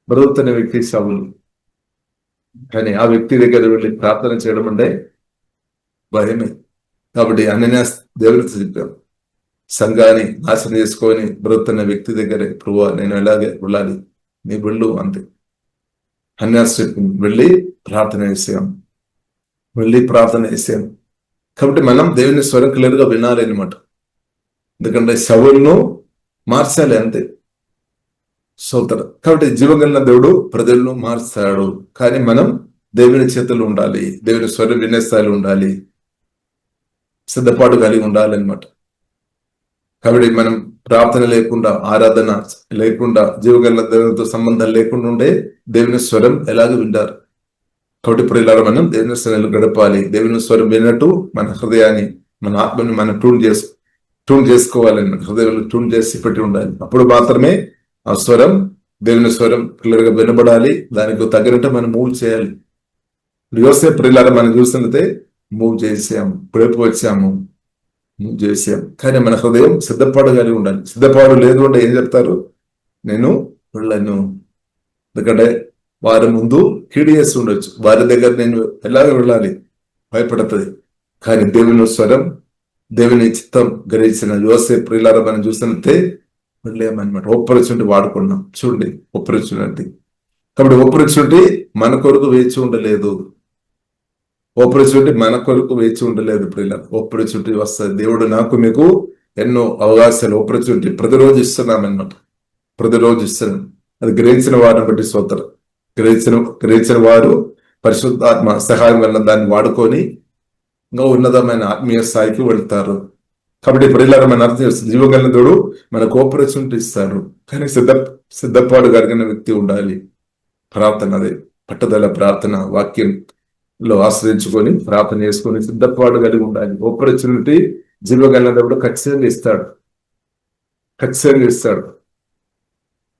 బ్రతుకుతున్న వ్యక్తి సౌలు. కానీ ఆ వ్యక్తి దగ్గర వెళ్ళి ప్రార్థన చేయడం అంటే భయమే. కాబట్టి అనన్యాస్ దేవుడితో చెప్పారు, సంఘాన్ని నాశనం చేసుకొని బ్రతుకుతున్న వ్యక్తి దగ్గరే ప్రభువా నేను ఎలాగే వెళ్ళాలి, నీ వెళ్ళు అంతే. అనన్యాస్ చెప్పింది, వెళ్ళి ప్రార్థన చేసాం. కాబట్టి మనం దేవుని స్వరం క్లియర్గా వినాలి అనమాట. ఎందుకంటే సౌలును మార్చాలి అంతే. సోదరు కాబట్టి జీవగలిగిన దేవుడు ప్రజలను మార్చాడు. కానీ మనం దేవుని చేతులు ఉండాలి, దేవుని స్వరం వినే స్థాయిలో ఉండాలి, సిద్ధపాటు కలిగి ఉండాలి అనమాట. కాబట్టి మనం ప్రార్థన లేకుండా, ఆరాధన లేకుండా, జీవగలిగిన దేవునితో సంబంధం లేకుండా ఉండే దేవుని స్వరం ఎలాగ వింటారు. కాబట్టి ఇప్పుడు ఇలా మనం దేవుని స్వరం గడపాలి. దేవుని స్వరం విన్నట్టు మన హృదయాన్ని, మన ఆత్మని మనం ట్యూన్ చేసుకోవాలని, హృదయంలో ట్యూన్ చేసి పెట్టి ఉండాలి. అప్పుడు మాత్రమే ఆ స్వరం, దేవుని స్వరం క్లియర్ గా వినబడాలి. దానికి తగినట్టు మనం మూవ్ చేయాలి. యోసేపు ప్రియులారా మనం చూసినట్లయితే మూవ్ చేసాము, చేసాం. కానీ మన హృదయం సిద్ధపాటు కలిగి ఉండాలి. సిద్ధపాటు లేదు అంటే ఏం చెప్తారు, నేను వెళ్ళను. ఎందుకంటే వారి ముందు కీడు చేసి ఉండొచ్చు, వారి దగ్గర నేను ఎలాగ వెళ్ళాలి భయపడుతుంది. కానీ దేవుని స్వరం, దేవుని చిత్తం గ్రహించిన యోసేపు ప్రియులారా మనం చూసినట్లయితే వెళ్ళామన్నమాట. ఆపర్చునిటీ వాడుకున్నాం. చూడండి ఆపర్చునిటీ. కాబట్టి ఆపర్చునిటీ మన కొరకు వేచి ఉండలేదు. ప్రియులారా ఆపర్చునిటీ వస్తుంది. దేవుడు నాకు మీకు ఎన్నో అవకాశాలు, ఆపర్చునిటీ ప్రతిరోజు ఇస్తున్నామన్నమాట. ప్రతిరోజు ఇస్తున్నాం. అది గ్రహించిన వారిని బట్టి స్తోత్రం. గ్రహించిన వారు పరిశుద్ధాత్మ సహాయం వల్ల దాన్ని వాడుకొని ఇంకా ఉన్నతమైన ఆత్మీయ స్థాయికి వెళ్తారు. కాబట్టి ప్రియులారా మన అర్థం చేస్తుంది, జీవగలిగిన దేవుడు మనకు ఆపర్చునిటీ ఇస్తాడు. కానీ సిద్ధపాటు కలిగిన వ్యక్తి ఉండాలి. ప్రార్థన, అదే పట్టుదల ప్రార్థన, వాక్యంలో ఆశ్రయించుకొని ప్రార్థన చేసుకొని సిద్ధపాటు కలిగి ఉండాలి. ఆపర్చునిటీ జీవగలిగిన దేవుడు ఖచ్చితంగా ఇస్తాడు.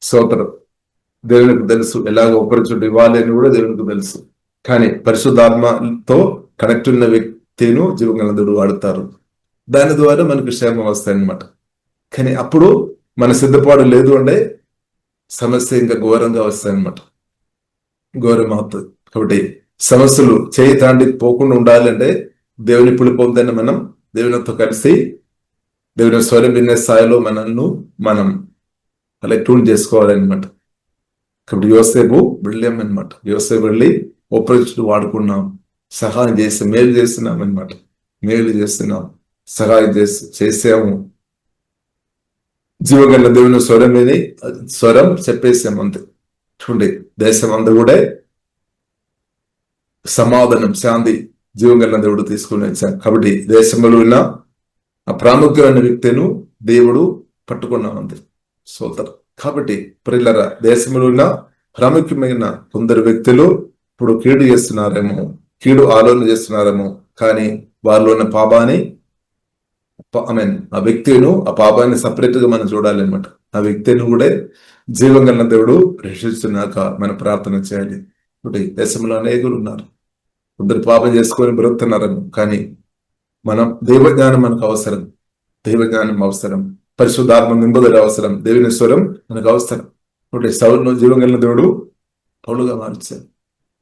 స్తోత్రం. దేవునికి తెలుసు ఎలాగ ఆపర్చునిటీ ఇవ్వాలి అని కూడా దేవునికి తెలుసు. కానీ పరిశుద్ధాత్మతో కనెక్ట్ ఉన్న వ్యక్తిను జీవగలిగిన దేవుడు వాడుతారు. దాని ద్వారా మనకు క్షేమం వస్తాయి అన్నమాట. కానీ అప్పుడు మన సిద్ధపాటు లేదు అంటే సమస్య ఇంకా ఘోరంగా వస్తాయన్నమాట. ఘోరం అవుతుంది. కాబట్టి సమస్యలు చేయి తాండి పోకుండా ఉండాలంటే దేవుని పులిపోద్దని మనం దేవునితో కలిసి దేవుని స్వరం వినే స్థాయిలో మనం అలా ట్యూన్ చేసుకోవాలన్నమాట. కాబట్టి యోసేపు వెళ్ళామన్నమాట. యోసేపు వెళ్ళి ఆపర్చునిటీ వాడుకున్నాం, సహాయం చేసి మేలు చేస్తున్నాం, సహాయం చేసాము. జీవగల దేవుని స్వరం చెప్పేసాం అంతే. చూడండి దేశం అంతా కూడా సమాధానం, శాంతి జీవగల దేవుడు తీసుకుని వచ్చాం. కాబట్టి దేశంలో ఉన్న ఆ ప్రాముఖ్యమైన వ్యక్తిను దేవుడు పట్టుకున్నాం అంతే. సోదరు కాబట్టి ప్రియులారా దేశంలో ఉన్న ప్రాముఖ్యమైన కొందరు వ్యక్తులు ఇప్పుడు కీడు ఆలోచన చేస్తున్నారేమో, కానీ వారిలో ఉన్న పాపాన్ని ఆ వ్యక్తిను, ఆ పాపాన్ని సపరేట్ గా మనం చూడాలి అనమాట. ఆ వ్యక్తిని కూడా జీవం కలిగిన దేవుడు రక్షిస్తున్నాక మనం ప్రార్థన చేయాలి. ఇప్పుడు దేశంలో అనేకులు ఉన్నారు, కొందరు పాపం చేసుకొని బ్రతుకుతున్నారేమో, కానీ మనం దైవజ్ఞానం మనకు అవసరం. పరిశుద్ధాత్మ నింపుదల అవసరం. దేవుని స్వరం మనకు అవసరం. ఇప్పుడు సౌలును జీవం కలిగిన దేవుడు పౌలుగా మార్చారు.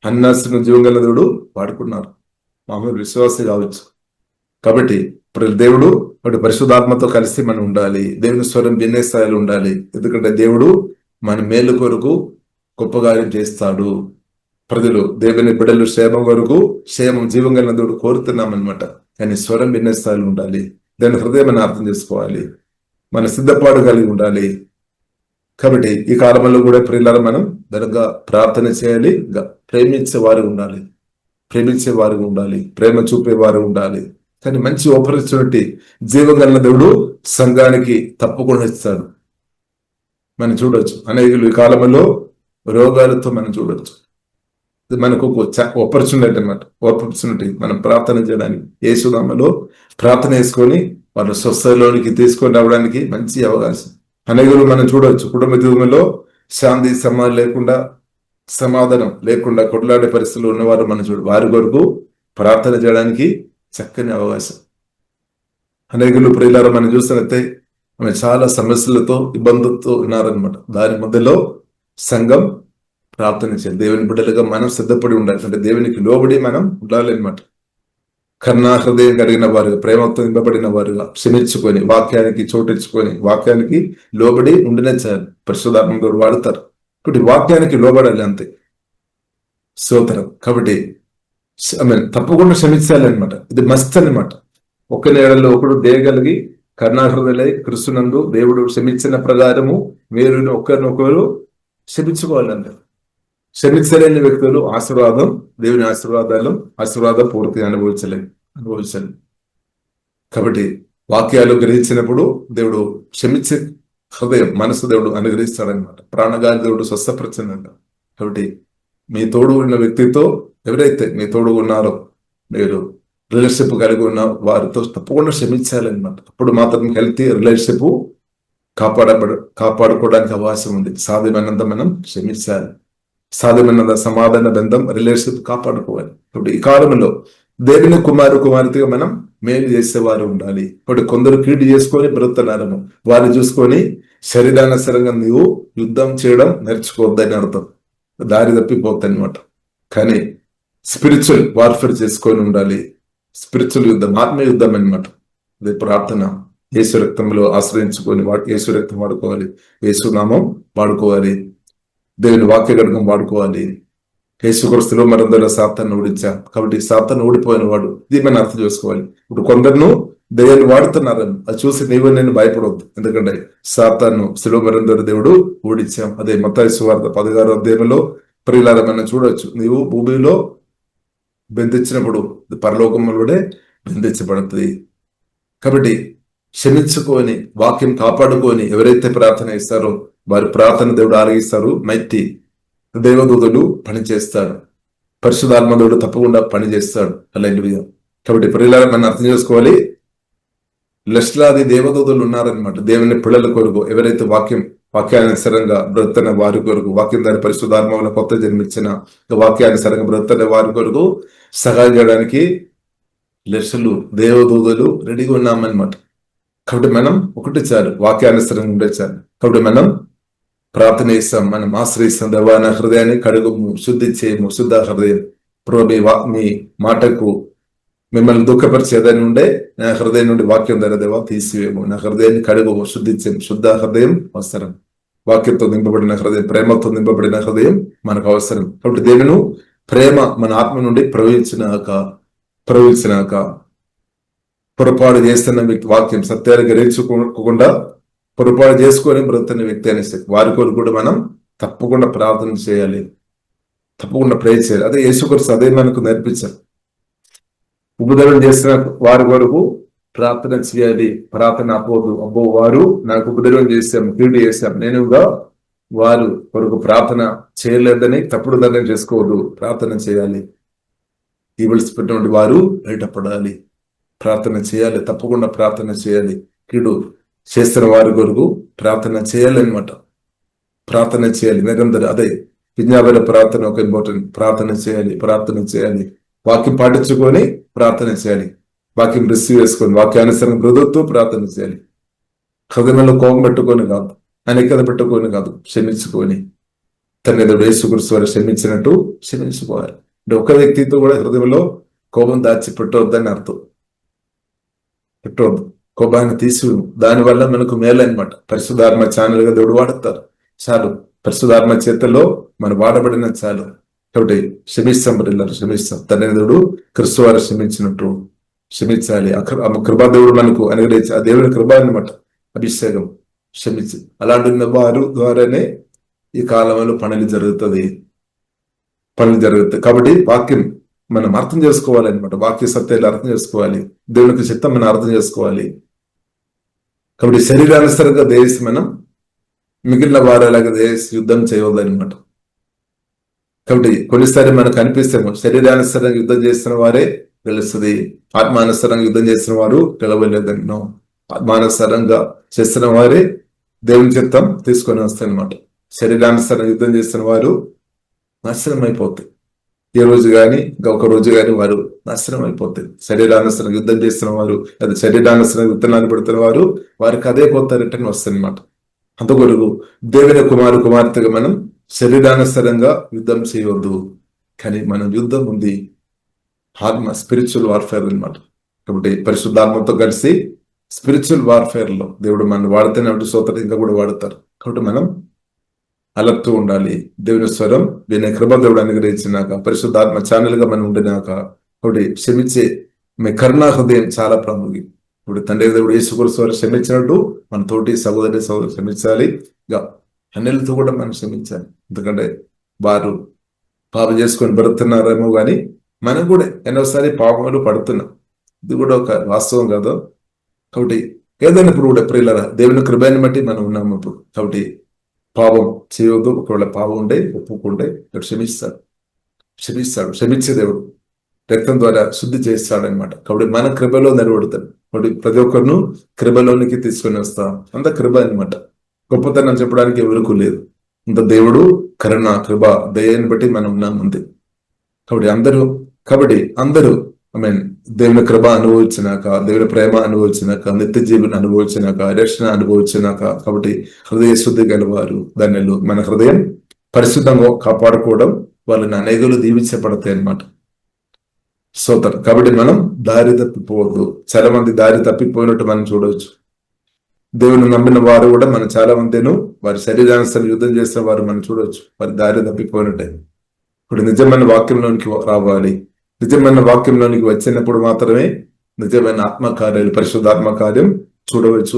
అన్నాసును జీవం కలిగిన దేవుడు వాడుకున్నారు. మామూలు విశ్వాసి కావచ్చు. కాబట్టి ఇప్పుడు దేవుడు పరిశుద్ధాత్మతో కలిసి మనం ఉండాలి. దేవుని స్వరం వినే స్థాయిలో ఉండాలి. ఎందుకంటే దేవుడు మన మేలు కొరకు గొప్ప కార్యం చేస్తాడు. ప్రజలు దేవుని బిడ్డలు క్షేమం జీవం కలిగిన దేవుడు కోరుతున్నామన్నమాట. కానీ స్వరం వినే స్థాయిలో ఉండాలి. దాని హృదయం మనం అర్థం చేసుకోవాలి. మన సిద్ధపాటు కలిగి ఉండాలి. కాబట్టి ఈ కాలంలో కూడా ప్రియులారా మనం ఘనంగా ప్రార్థన చేయాలి, ప్రేమించే వారు ఉండాలి, ప్రేమించే వారు ఉండాలి, ప్రేమ చూపే వారు ఉండాలి. కానీ మంచి ఆపర్చునిటీ జీవం కలిగిన దేవుడు సంఘానికి తప్పకుండా ఇస్తాడు. మనం చూడొచ్చు అనేకులు ఈ కాలంలో రోగాలతో మనం చూడొచ్చు. మనకు ఒక ఆపర్చునిటీ అన్నమాట, ఆపర్చునిటీ మనం ప్రార్థన చేయడానికి. యేసునామములో ప్రార్థన చేసుకొని వాళ్ళ స్వస్థలోనికి తీసుకొని రావడానికి మంచి అవకాశం. అనేకులు మనం చూడవచ్చు కుటుంబ జీవితంలో శాంతి సమాధానం లేకుండా కొట్లాడే పరిస్థితులు ఉన్నవారు మనం వారి కొరకు ప్రార్థన చేయడానికి చక్కని అవకాశం. అనేకులు ప్రియులారా మనం చూసినట్లయితే ఆమె చాలా సమస్యలతో ఇబ్బందులతో ఉన్నారనమాట. దాని మధ్యలో సంఘం ప్రార్థన చేయాలి. దేవుని బిడ్డలుగా మనం సిద్ధపడి ఉండాలి. అంటే దేవునికి లోబడి మనం ఉండాలి అనమాట. కరుణా హృదయం కలిగిన వారుగా, ప్రేమతో నింపబడిన వారుగా, క్షమించుకొని, వాక్యానికి చోటించుకొని, వాక్యానికి లోబడి ఉండినే చేయాలి. పరిశుద్ధాత్మ వాడతారు కాబట్టి వాక్యానికి లోబడాలి అంతే. స్తోత్రం. కాబట్టి తప్పకుండా క్షమించాలి అనమాట. ఇది మస్త్ అనమాట. ఒక నేడల్లో ఒకడు దేగలిగి కరుణాహృదయలై క్రీస్తునందు దేవుడు క్షమించిన ప్రకారము మీరు ఒకరినొకరు క్షమించుకోవాలంటే. క్షమించలేని వ్యక్తులు దేవుని ఆశీర్వాదం పూర్తిగా అనుభవించాలి. కాబట్టి వాక్యాలు గ్రహించినప్పుడు దేవుడు క్షమించే హృదయం, మనసు దేవుడు అనుగ్రహిస్తాడనమాట. ప్రాణగాలి దేవుడు స్వస్థపరచనంట. కాబట్టి మీ తోడు ఉన్న వ్యక్తితో ఎవరైతే మీ తోడు ఉన్నారో, మీరు రిలేషన్షిప్ కలిగి ఉన్న వారితో తప్పకుండా క్షమించాలన్నమాట. అప్పుడు మాత్రం హెల్తీ రిలేషన్షిప్ కాపాడుకోవడానికి అవకాశం ఉంది. సాధ్యమైనంత మనం క్షమించాలి. సాధ్యమైనంత సమాధాన బంధం రిలేషన్షిప్ కాపాడుకోవాలి. ఇప్పుడు ఈ కాలంలో దేవుని కుమార్తెగా మనం మేలు చేసేవారు ఉండాలి. ఇప్పుడు కొందరు కీడు చేసుకొని బ్రతుకుతున్నారము, వారిని చూసుకొని శరీరానుసరంగా నీవు యుద్ధం చేయడం నేర్చుకోవద్దని అర్థం. దారి తప్పిపోతాయి అనమాట. కానీ స్పిరిచువల్ వార్ఫేర్ చేసుకొని ఉండాలి. స్పిరిచువల్ యుద్ధం, ఆత్మీయ యుద్ధం అనమాట. అదే ప్రార్థన. యేసు రక్తంలో ఆశ్రయించుకొని యేసు రక్తం వాడుకోవాలి, యేసు నామం వాడుకోవాలి, దేవుని వాక్య గణకం వాడుకోవాలి. యేసుక్రీస్తులో మనందరూ సాతాన్ని ఓడించాం. కాబట్టి సాతాన్ని ఓడిపోయిన వాడు, ఇది మనం అర్థం చేసుకోవాలి. ఇప్పుడు కొందరు దేవుని వాడుతున్నారని అది చూసి నీవు నేను భయపడవద్దు. ఎందుకంటే సాతాను శిలువ మరణంలో దేవుడు ఓడించాం. అదే మత్తయి సువార్త 16వ అధ్యాయంలో ప్రియులారా మనం చూడవచ్చు. నీవు భూమిలో బంధించినప్పుడు పరలోకంలోనే బంధించబడుతుంది. కాబట్టి క్షమించుకొని వాక్యం కాపాడుకొని ఎవరైతే ప్రార్థన ఇస్తారో వారి ప్రార్థన దేవుడు ఆలగిస్తారు. మైటి దేవదూతలు పనిచేస్తాడు, పరిశుద్ధాత్మ దేవుడు తప్పకుండా పనిచేస్తాడు. హల్లెలూయా. కాబట్టి ప్రియులారా మనం అర్థం చేసుకోవాలి, లక్షలాది దేవదూతలు ఉన్నారనమాట. దేవుని పిల్లల కొరకు, ఎవరైతే వాక్యానుసరంగా బ్రతున్న వారి కొరకు, వాక్యం దాని పరిశుద్ధాత్మలో కొత్త జన్మించిన వాక్యానుసరంగా బ్రతున్న వారి కొరకు సహాయం చేయడానికి లక్షలు దేవదూతలు రెడీగా ఉన్నామన్నమాట. కాబట్టి మనం ఒకటి చాలు, వాక్యానుసరంగా ఉండే చాలు. కాబట్టి మనం ప్రార్థన చేస్తాం, మనం ఆశ్రయిస్తాం. దేవా నా హృదయాన్ని కడుగుము, శుద్ధి చేయము, శుద్ధ హృదయం. మీ మాటకు మిమ్మల్ని దుఃఖపరిచేదని ఉండే నా హృదయం నుండి వాక్యం ద్వారా దేవా తీసివేయము, నా హృదయాన్ని కడుగుము, శుద్ధి చేయము. శుద్ధ హృదయం అవసరం. వాక్యంతో నింపబడిన హృదయం, ప్రేమతో నింపబడిన హృదయం మనకు అవసరం. కాబట్టి దేవుని ప్రేమ మన ఆత్మ నుండి ప్రవహించినాక పొరపాటు చేస్తున్న వ్యక్తి, వాక్యం సత్యాన్ని గ్రహించుకోకుండా పొరపాటు చేసుకొని బ్రతున్న వ్యక్తి అనేసి వారి కొరకు కూడా మనం తప్పకుండా ప్రార్థన చేయాలి, తప్పకుండా ప్రే చేయాలి. అదే యేసుక్రీస్తు అదే మనకు నేర్పించారు. ఉపద్రవం చేసిన వారి కొరకు ప్రార్థన చేయాలి. ప్రార్థన అపోదు, అబ్బో వారు నాకు ఉపద్రవం చేశాం, కీడు చేశాం, నేనుగా వారు కొరకు ప్రార్థన చేయలేదని తప్పుడు నిర్ణయం చేసుకోవద్దు. ప్రార్థన చేయాలి. ఈవిల్స్ పెట్టినటువంటి వారు బయటపడాలి. ప్రార్థన చేయాలి, తప్పకుండా ప్రార్థన చేయాలి. కీడు చేస్తున్న వారి కొరకు ప్రార్థన చేయాలన్నమాట. ప్రార్థన చేయాలి నిరంతరం. అదే విజ్ఞాపన ప్రార్థన ఒక ఇంపార్టెంట్. ప్రార్థన చేయాలి. వాక్యం పాటించుకొని ప్రార్థన చేయాలి. వాక్యం రిసీవ్ చేసుకొని వాక్యానుసరణ బ్రతుకుతూ ప్రార్థన చేయాలి. హృదయంలో కోపం పెట్టుకొని కాదు, అనేకత పెట్టుకొని కాదు, క్షమించుకొని తన ఎదురు యేసుక్రీస్తు వారు క్షమించినట్టు క్షమించుకోవాలి. అంటే ఒక వ్యక్తితో కూడా హృదయంలో కోపం దాచి పెట్టవద్దని అర్థం. పెట్టవద్దు, కోపాన్ని తీసి దానివల్ల మనకు మేలనమాట. పరిశుద్ధాత్మ ఛానల్ గా దేవుడు వాడతారు. చాలు, పరిశుద్ధాత్మ చేతల్లో మనం వాడబడిన చాలు. కాబట్టి క్షమిస్తాం, క్షమిస్తాం. తండ్రి దేవుడు క్రీస్తు వారు క్షమించినట్టు క్షమించాలి. కృపా దేవుడు మనకు అనుగ్రహించి, ఆ దేవుని కృప అనమాట, అభిషేకం. క్షమించి అలాంటి వారు ద్వారానే ఈ కాలంలో పనులు జరుగుతుంది. కాబట్టి వాక్యం మనం అర్థం చేసుకోవాలి అనమాట. వాక్య సత్యాలు అర్థం చేసుకోవాలి, దేవునికి చిత్తం మనం అర్థం చేసుకోవాలి. కాబట్టి శరీరానుసరంగా దేశం మనం మిగిలిన వారేలాగా యుద్ధం చేయవద్దనమాట. కాబట్టి కొన్నిసారి మనకు అనిపిస్తేమో శరీరానుసరంగా యుద్ధం చేస్తున్న వారే గెలుస్తుంది, ఆత్మానుసరంగా యుద్ధం చేసిన వారు గెలవలేదన్నో. ఆత్మానుసరంగా చేస్తున్న వారే దేవుని చిత్తం తీసుకొని వస్తాయన్నమాట. శరీరానుసరంగా యుద్ధం చేస్తున్న వారు నాశనం అయిపోతాయి. ఏ రోజు కానీ ఒక రోజు కానీ వారు నాశనం అయిపోతాయి. శరీరానుసరంగా యుద్ధం చేస్తున్న వారు, అది శరీరానుసరంగా విత్తనాలు పెడుతున్న వారు, వారికి అదే కొత్త రిటర్న్ వస్తుంది అనమాట. అందుకొరకు దేవుని కుమార్తెగా మనం శరీరానుసరంగా యుద్ధం చేయవద్దు, కానీ మనం యుద్ధం ఉంది ఆత్మ, స్పిరిచువల్ వార్ఫేర్ అనమాట. కాబట్టి పరిశుద్ధాత్మతో కలిసి స్పిరిచువల్ వార్ఫేర్ లో దేవుడు మనం వాడితేనే అటు సోదరు ఇంకా కూడా వాడతారు. కాబట్టి మనం అలర్ట్ ఉండాలి. దేవుని స్వరం వినే కృప దేవుడు అనుగ్రహించినాక, పరిశుద్ధాత్మ ఛానల్ గా మనం ఉండినాక, కాబట్టి క్షమించే మీ కరుణా హృదయం చాలా ప్రాముఖ్యం. ఇప్పుడు తండ్రి దేవుడు యేసుక్రీస్తు వారు క్షమించినట్టు మన తోటి సహోదరి క్షమించాలి. అన్యులతో కూడా మనం క్షమించాలి. ఎందుకంటే వారు పాపం చేసుకొని బ్రతున్నారేమో కానీ మనం కూడా ఎన్నోసారి పాపములు పడుతున్నాం. ఇది కూడా ఒక వాస్తవం కాదు. కాబట్టి ఏదైనా ఇప్పుడు కూడా ప్రియులరా, దేవుని కృపని బట్టి మనం ఉన్నాము ఇప్పుడు. కాబట్టి పాపం చేయవద్దు. ఒకవేళ పాపం ఉండే ఒప్పుకుంటే క్షమిస్తాడు. క్షమించే దేవుడు రక్తం ద్వారా శుద్ధి చేస్తాడనమాట. కాబట్టి మన కృపలో నిలబడతాడు. కాబట్టి ప్రతి ఒక్కరిను కృపలోనికి తీసుకొని వస్తాం. అంత కృప అనమాట. గొప్పతనం చెప్పడానికి ఎవరికి లేదు. అంత దేవుడు కరుణ, కృప, దయని బట్టి మనం ఉన్నాం అంతే. కాబట్టి అందరూ దేవుని కృప అనుభవించినాక, దేవుని ప్రేమ అనుభవించినాక, నిత్య జీవన అనుభవించినాక, రక్షణ అనుభవించినాక, కాబట్టి హృదయ శుద్ధి గలవారు ధన్యులు. మన హృదయం పరిశుద్ధంగా కాపాడుకోవడం వాళ్ళని అనేకులు దీవించబడతాయి అన్నమాట. సోదరు, కాబట్టి మనం దారి తప్పిపోవద్దు. చాలా మంది దారి తప్పిపోయినట్టు మనం చూడవచ్చు. దేవుని నమ్మిన వారు కూడా మనం చాలా మందిను వారి శరీరానుసారం యుద్ధం చేసిన వారు మనం చూడవచ్చు. వారి దారి తప్పిపోయినట్టే. ఇప్పుడు నిజమైన వాక్యంలోనికి రావాలి. నిజమైన వాక్యంలోనికి వచ్చినప్పుడు మాత్రమే నిజమైన ఆత్మకార్యాలు, పరిశుద్ధాత్మ కార్యం చూడవచ్చు,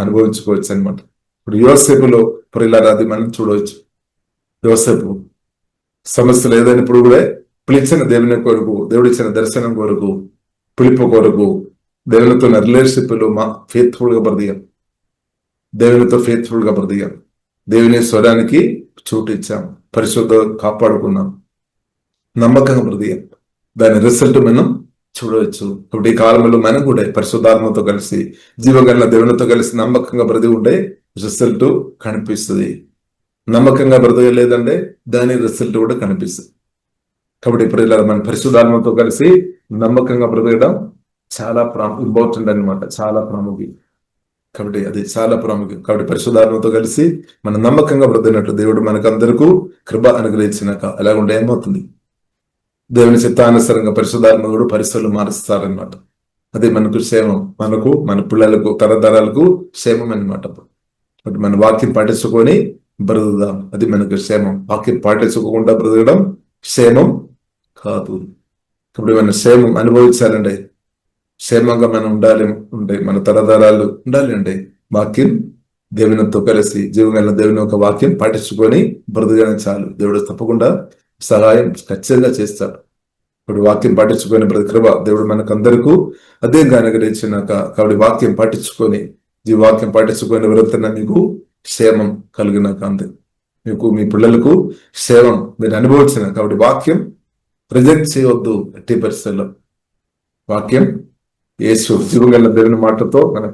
అనుభవించుకోవచ్చు అనమాట. ఇప్పుడు యోసేపులో ప్రియులారాది మనం చూడవచ్చు. యోసేపు సమస్యలు ఏదైనప్పుడు కూడా పిలిచిన దేవుని కొరకు, దేవుడు ఇచ్చిన దర్శనం కొరకు, పిలుపు కొరకు, దేవునితో రిలేషన్షిప్ లో ఫెయిత్ఫుల్ గా బ్రతికాం. దేవునితో ఫెయిత్ఫుల్ గా బ్రతికాం. దేవుని స్వరానికి చోటు ఇచ్చాం, పరిశుద్ధ కాపాడుకున్నాం, నమ్మకంగా బ్రతికాం. దాని రిజల్ట్ మనం చూడవచ్చు. కాబట్టి ఈ కాలంలో మనం కూడా పరిశుద్ధాత్మతో కలిసి, జీవగల దేవునితో కలిసి నమ్మకంగా బ్రతికి ఉంటే రిజల్ట్ కనిపిస్తుంది. నమ్మకంగా బ్రతకలేదంటే దాని రిజల్ట్ కూడా కనిపిస్తుంది. కాబట్టి ఇప్పుడు ఇలా మన పరిశుద్ధాత్మతో కలిసి నమ్మకంగా బ్రతకడం చాలా ఇంపార్టెంట్ అనమాట, చాలా ప్రాముఖ్యం. కాబట్టి అది చాలా ప్రాముఖ్యం. కాబట్టి పరిశుద్ధాత్మతో కలిసి మన నమ్మకంగా బ్రతికినట్లు దేవుడు మనకందరికీ కృప అనుగ్రహించినాక అలాగుంటే ఏమవుతుంది? దేవుని చిత్తానుసారంగా పరిశుద్ధాత్మ కూడా పరిస్థితులు మారుస్తారనమాట. అది మనకు క్షేమం, మనకు, మన పిల్లలకు, తరతరాలకు క్షేమం అనమాట. కాబట్టి మన వాక్యం పాటించుకొని బ్రతుకుదాం, అది మనకు క్షేమం. వాక్యం పాటించుకోకుండా బ్రతకడం క్షేమం కాదు. కాబట్టి మన క్షేమం అనుభవించాలంటే, క్షేమంగా మనం ఉంటే మన తరతరాలు ఉండాలి అంటే వాక్యం దేవునితో కలిసి జీవగల దేవుని ఒక వాక్యం పాటించుకొని బ్రతకడం చాలు. దేవుడు తప్పకుండా సహాయం ఖచ్చితంగా చేస్తాడు. ఇప్పుడు వాక్యం పాటించుకొని బ్రతకృప దేవుడు మనకందరికీ అదే అనుగ్రహించినాక, కాబట్టి వాక్యం పాటించుకొని, ఈ వాక్యం పాటించుకొని బ్రతున్న మీకు క్షేమం కలిగినాక అంతే. మీకు, మీ పిల్లలకు క్షేమం మీరు అనుభవించిన. కాబట్టి వాక్యం రిజెక్ట్ చేయవద్దు ఎట్టి పరిస్థితుల్లో. వాక్యం యేసు జీవగల దేవుని మాటతో మనం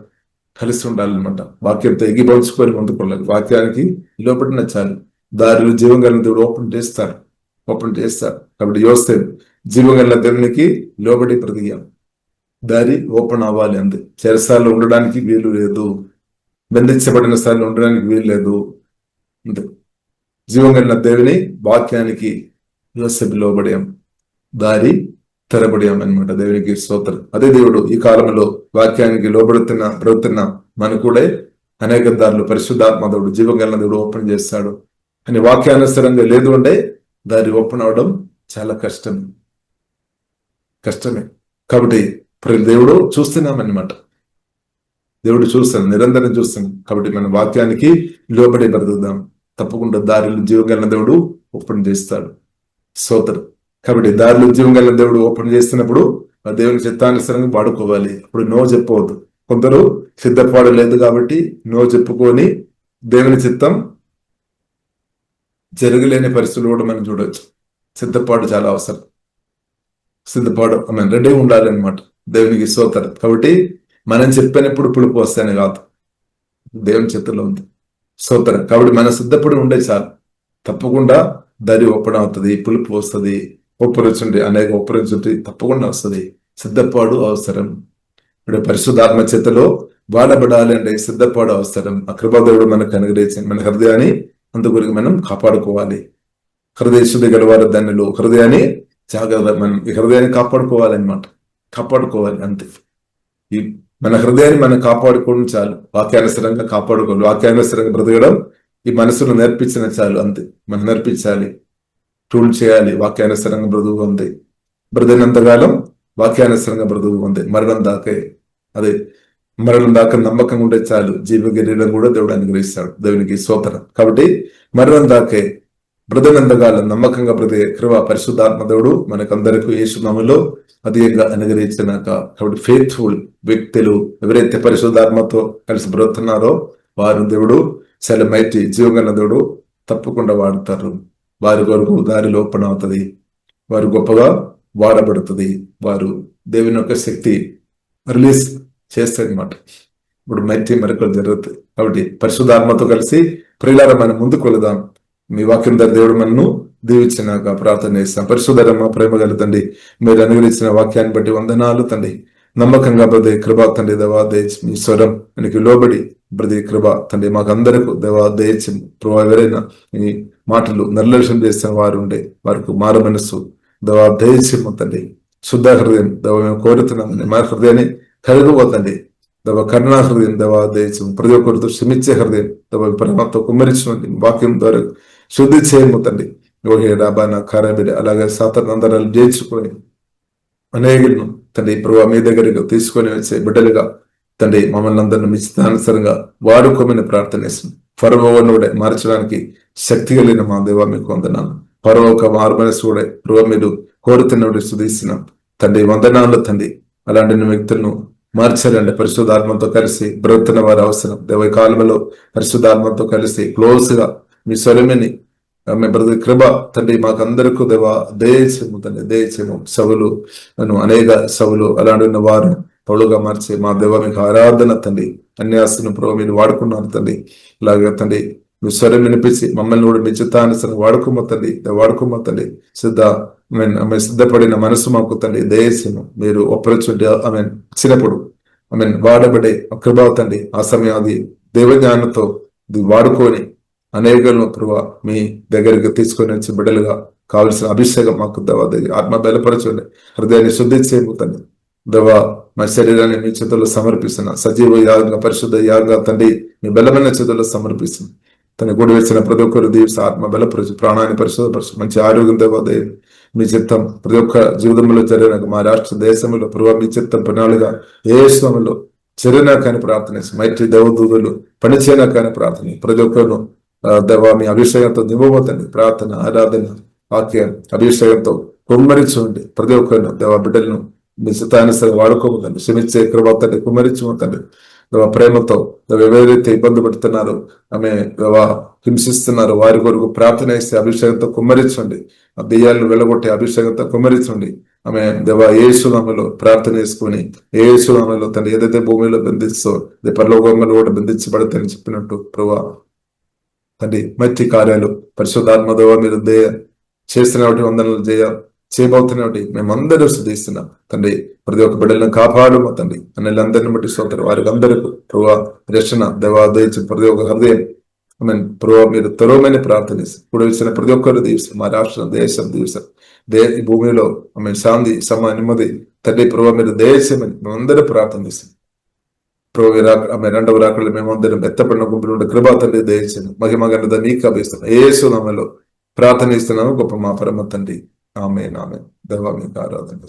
కలిసి ఉండాలన్నమాట. వాక్యంతో ఎగిపోల్చుకొని ముందుకోవాలి. వాక్యానికి లోపడిన చాలు. దారిలో జీవగల దేవుడు ఓపెన్ చేస్తారు. కాబట్టి యోసేపు జీవగల దేవునికి లోబడి బ్రతికాం. దారి ఓపెన్ అవ్వాలి అంతే. చెరసాల్లో ఉండడానికి వీలు లేదు, బంధించబడిన స్థాయిలో ఉండడానికి వీలు లేదు అంతే. జీవగల దేవుని వాక్యానికి యోసేపు లోబడాం, దారి తెరబడాం అనమాట. దేవునికి స్తోత్రం. అదే దేవుడు ఈ కాలంలో వాక్యానికి బ్రతున్న మనకు కూడా అనేక దారులు పరిశుద్ధాత్మ దేవుడు, జీవగల దేవుడు ఓపెన్ చేస్తాడు. అని వాక్యానుసరంగా లేదు అంటే దారి ఓపెన్ అవడం చాలా కష్టమే. కాబట్టి దేవుడు చూస్తున్నామన్నమాట. దేవుడు చూస్తాను, నిరంతరం చూస్తాను. కాబట్టి మన వాక్యానికి లోబడి బ్రతుకుదాం. తప్పకుండా దారిలో జీవం కలిగిన దేవుడు ఓపెన్ చేస్తాడు. స్తోత్రం. కాబట్టి దారిలో జీవం కలిగిన దేవుడు ఓపెన్ చేస్తున్నప్పుడు ఆ దేవుని చిత్తానుసారంగా వాడుకోవాలి. అప్పుడు నో చెప్పవద్దు. కొందరు సిద్ధపడలేదు కాబట్టి నో చెప్పుకొని దేవుని చిత్తం జరగలేని పరిస్థితులు కూడా మనం చూడవచ్చు. సిద్ధపాటు చాలా అవసరం. సిద్ధపాటు రెడీ ఉండాలి అనమాట దేవునికి. స్తోత్రం. కాబట్టి మనం చెప్పినప్పుడు పులుపు వస్తాయని కాదు, దేవుని చేతుల్లో ఉంది. స్తోత్రం. కాబట్టి మనం సిద్ధపడి ఉండే చాలు. తప్పకుండా దరి ఒప్పడం అవుతుంది, పులుపు వస్తుంది, ఒప్పరుచుండి అనేక ఒప్పరుచుంటే తప్పకుండా వస్తుంది. సిద్ధపాడు అవసరం. ఇప్పుడు పరిశుద్ధాత్మ చేతలో వాడబడాలి అంటే సిద్ధపాడు అవసరం. ఆ కృపాదేవుడు మనకు అనుగ్రహించింది. మన హృదయాన్ని అందుగురికి మనం కాపాడుకోవాలి. హృదయ శుద్ధి గలవారు ధన్యులు. హృదయాన్ని జాగ్రత్త, మనం ఈ హృదయాన్ని కాపాడుకోవాలన్నమాట. కాపాడుకోవాలి అంతే. ఈ మన హృదయాన్ని మనం కాపాడుకోవడం చాలు. వాక్యానుసరంగా కాపాడుకోవాలి. వాక్యానుసరంగా బ్రతకడం ఈ మనసును నేర్పించిన చాలు అంతే. మనం నేర్పించాలి, టూల్ చేయాలి. వాక్యానుసరంగా బ్రతుకు ఉంది. బ్రతినంతకాలం వాక్యానుసరంగా బ్రతుకు ఉంది. మరణం దాకే అదే మరణం దాకా నమ్మకంగా ఉంటే చాలు. జీవ గిరీడం కూడా దేవుడు అనుగ్రహిస్తాడు. దేవునికి స్తోత్రం. కాబట్టి మరణం దాకే బ్రతినంతకాలం నమ్మకంగా బ్రతికే కృప పరిశుద్ధాత్మ దేవుడు మనకందరికీ యేసు నామములో అధికంగా అనుగ్రహించినాక. కాబట్టి ఫెయిత్ఫుల్ వ్యక్తులు ఎవరైతే పరిశుద్ధాత్మతో కలిసి బ్రతున్నారో వారు దేవుడు చాలా మైటి జీవగల దేవుడు తప్పకుండా వాడతారు. వారి కొరకు దారిలో ఓపెన్ అవుతుంది. వారు గొప్పగా వాడబడుతుంది. వారు దేవుని యొక్క శక్తి రిలీజ్ చేస్తారనమాట. ఇప్పుడు మైటి మరకలు జరుగుతాయి. కాబట్టి పరిశుద్ధాత్మతో కలిసి ప్రియులారా మనం ముందుకు వెళదాం. మీ వాక్యం ద్వారా దేవుడు మనను దీవించినాక ప్రార్థన చేస్తాం. పరిశుద్ధరమ్మ ప్రేమ గల తండ్రి, మీరు అనుగ్రహించిన వాక్యాన్ని బట్టి వందనాలు తండ్రి. నమ్మకంగా బ్రదే కృపా తండ్రి దేవా దయచి మీ స్వరం మనకి లోబడి బ్రదే కృప తండ్రి మాకందరకు దేవా దయచి. ఎవరైనా ఈ మాటలు నిర్లక్ష్యం చేసిన వారు ఉండే వారికి మారు మనస్సు దేవా దయచి తండ్రి. శుద్ధ హృదయం దేవ మేము కోరుతున్నాం. మా హృదయాన్ని కలుగుపోతండి దేవ. కరుణా హృదయం దేవా దయచి. ప్రతి ఒక్కరితో క్షమించే హృదయం దేవ ప్రేమతో కుమ్మరించండి. వాక్యం ద్వారా శుద్ధి చేయము తండ్రి. ఓహే రాబానా ఖారాబిడి అలాగే సాతానందరాలు జయించుకొని అనేకులను తండ్రి ప్రభావ మీ దగ్గరకు తీసుకొని వచ్చే బిడ్డలుగా తండ్రి మమ్మల్ని అందరిని మీ చిత్తానుసారంగా వాడుకోమని ప్రార్థన చేస్తున్నాం. ఫరోను మార్చడానికి శక్తి కలిగిన మా దేవా మీకు వందనాలు. ఫరో ఒక మారు మనసు కూడా ప్రభావ మీరు కోరుతున్నప్పుడు స్తుతిస్తున్నాం తండ్రి. వందనాలు తండ్రి. అలాంటి వ్యక్తులను మార్చాలంటే పరిశుద్ధాత్మతో కలిసి బ్రతున్న వారు అవసరం. దేవ కాలంలో పరిశుద్ధాత్మతో కలిసి క్లోజ్ గా మీ స్వరమిని బ్రదర్ కృప తండ్రి మాకందరికీ దేవా దయచేము తండ్రి. దయచేము సవులు అనేక సవులు అలాంటి ఉన్న వారు పౌలుగా మార్చి మా దేవ మీకు ఆరాధన తండ్రి. అన్యాసను ప్రభు మీరు వాడుకున్నారు తండ్రి. ఇలాగే తండ్రి మీ స్వరం వినిపించి మమ్మల్ని కూడా మీ చిత్తానుసరం వాడుకోమ తండ్రి. వాడుకోమ తండ్రి. ఆమె సిద్ధపడిన మనసు మాకు తండ్రి దయచేము. మీరు ఆపర్చునిటీ ఆమె ఇచ్చినప్పుడు వాడబడే కృప తండ్రి. ఆ సమయం అది దేవజ్ఞానంతో వాడుకొని అనేకలను ప్రభు మీ దగ్గరికి తీసుకొని వచ్చి బిడ్డలుగా కావలసిన అభిషేకం మాకు దేవా ఆత్మ బలపరచండి. హృదయాన్ని శుద్ధి చేయబోతండి దేవా. మా శరీరాన్ని మీ చేతుల్లో సమర్పిస్తున్నా. సజీవ యాగంగా పరిశుద్ధ యాగంగా తండ్రి మీ బలమైన చేతుల్లో సమర్పిస్తున్నా. తన గుడి వచ్చిన ప్రతి ఒక్కరు దీవిస్తే ఆత్మ బలపరచు, ప్రాణాన్ని పరిశుద్ధపరచు, మంచి ఆరోగ్యం దేవా. మీ చిత్తం ప్రతి ఒక్క జీవితంలో జరిగిన మా రాష్ట్ర దేశంలో ప్రభావ మీ చిత్తం ప్రణాళిక ఏ స్వామిలో జరిగినా కానీ ప్రార్థన మైత్రి దేవదూతులు పనిచేయనా కానీ ప్రార్థన. ప్రతి ఒక్కరు దేవా మీ అభిషేకంతో నింపబోతండి. ప్రార్థన ఆరాధన వాక్య అభిషేకంతో కుమ్మరించండి. ప్రతి ఒక్కరిని దేవా బిడ్డలను మీ చిత్తానుసరి వాడుకోబోతండి. క్షమించే కృపతండి కుమ్మరించబోతండి. దేవా ప్రేమతో ఎవరైతే ఇబ్బంది పడుతున్నారో ఆమె దేవా హింసిస్తున్నారు వారి కొరకు ప్రార్థన చేస్తే అభిషేకంతో కుమ్మరించండి. ఆ దెయ్యాలను వెళ్ళగొట్టే అభిషేకంతో కుమ్మరించండి. ఆమె దేవా యేసునామములో ప్రార్థన చేసుకుని యేసునామములో తండ్రి ఏదైతే భూమిలో బంధిస్తో పరలోకంలో కూడా బంధించబడతాయని చెప్పినట్టు ప్రభా తండ్రి మంచి కార్యాలు పరిశుద్ధాత్మ దేవా మీరు చేస్తున్నటువంటి వందనలు చేయబోతున్నటువంటి మేమందరూ స్తుతిస్తున్నాం తండ్రి. ప్రతి ఒక్క బిడ్డలను కాపాడు తండ్రి. అన్నలందరిని బట్టి స్తోత్రం. వారికి అందరికీ ప్రభా రక్షణ దేవా దయచి ప్రతి ఒక్క హృదయం ప్రభావ మీరు త్వరమైన ప్రార్థన ఇప్పుడు ఇచ్చిన ప్రతి ఒక్కరు దీవిస్తాం. మా రాష్ట్రం దేశం దీవిస్తాం. ఈ భూమిలో శాంతి నెమ్మది తండ్రి ప్రభావ మీరు దయచేయమని మేమందరూ ప్రార్థన చేస్తాం. ప్రభు రెండవ రాకళ్ళు మేమందరం ఎత్తపడిన గుంపులు కృపా తండ్రి దయచేయండి. మహిమ ఘనత నీకు అభిస్తున్నాం. యేసు నామములో ప్రార్థన ఇస్తున్నాము గొప్ప మా పరమ తండ్రి. ఆమేన్ ఆమేన్. దేవా మీకు ఆరాధన.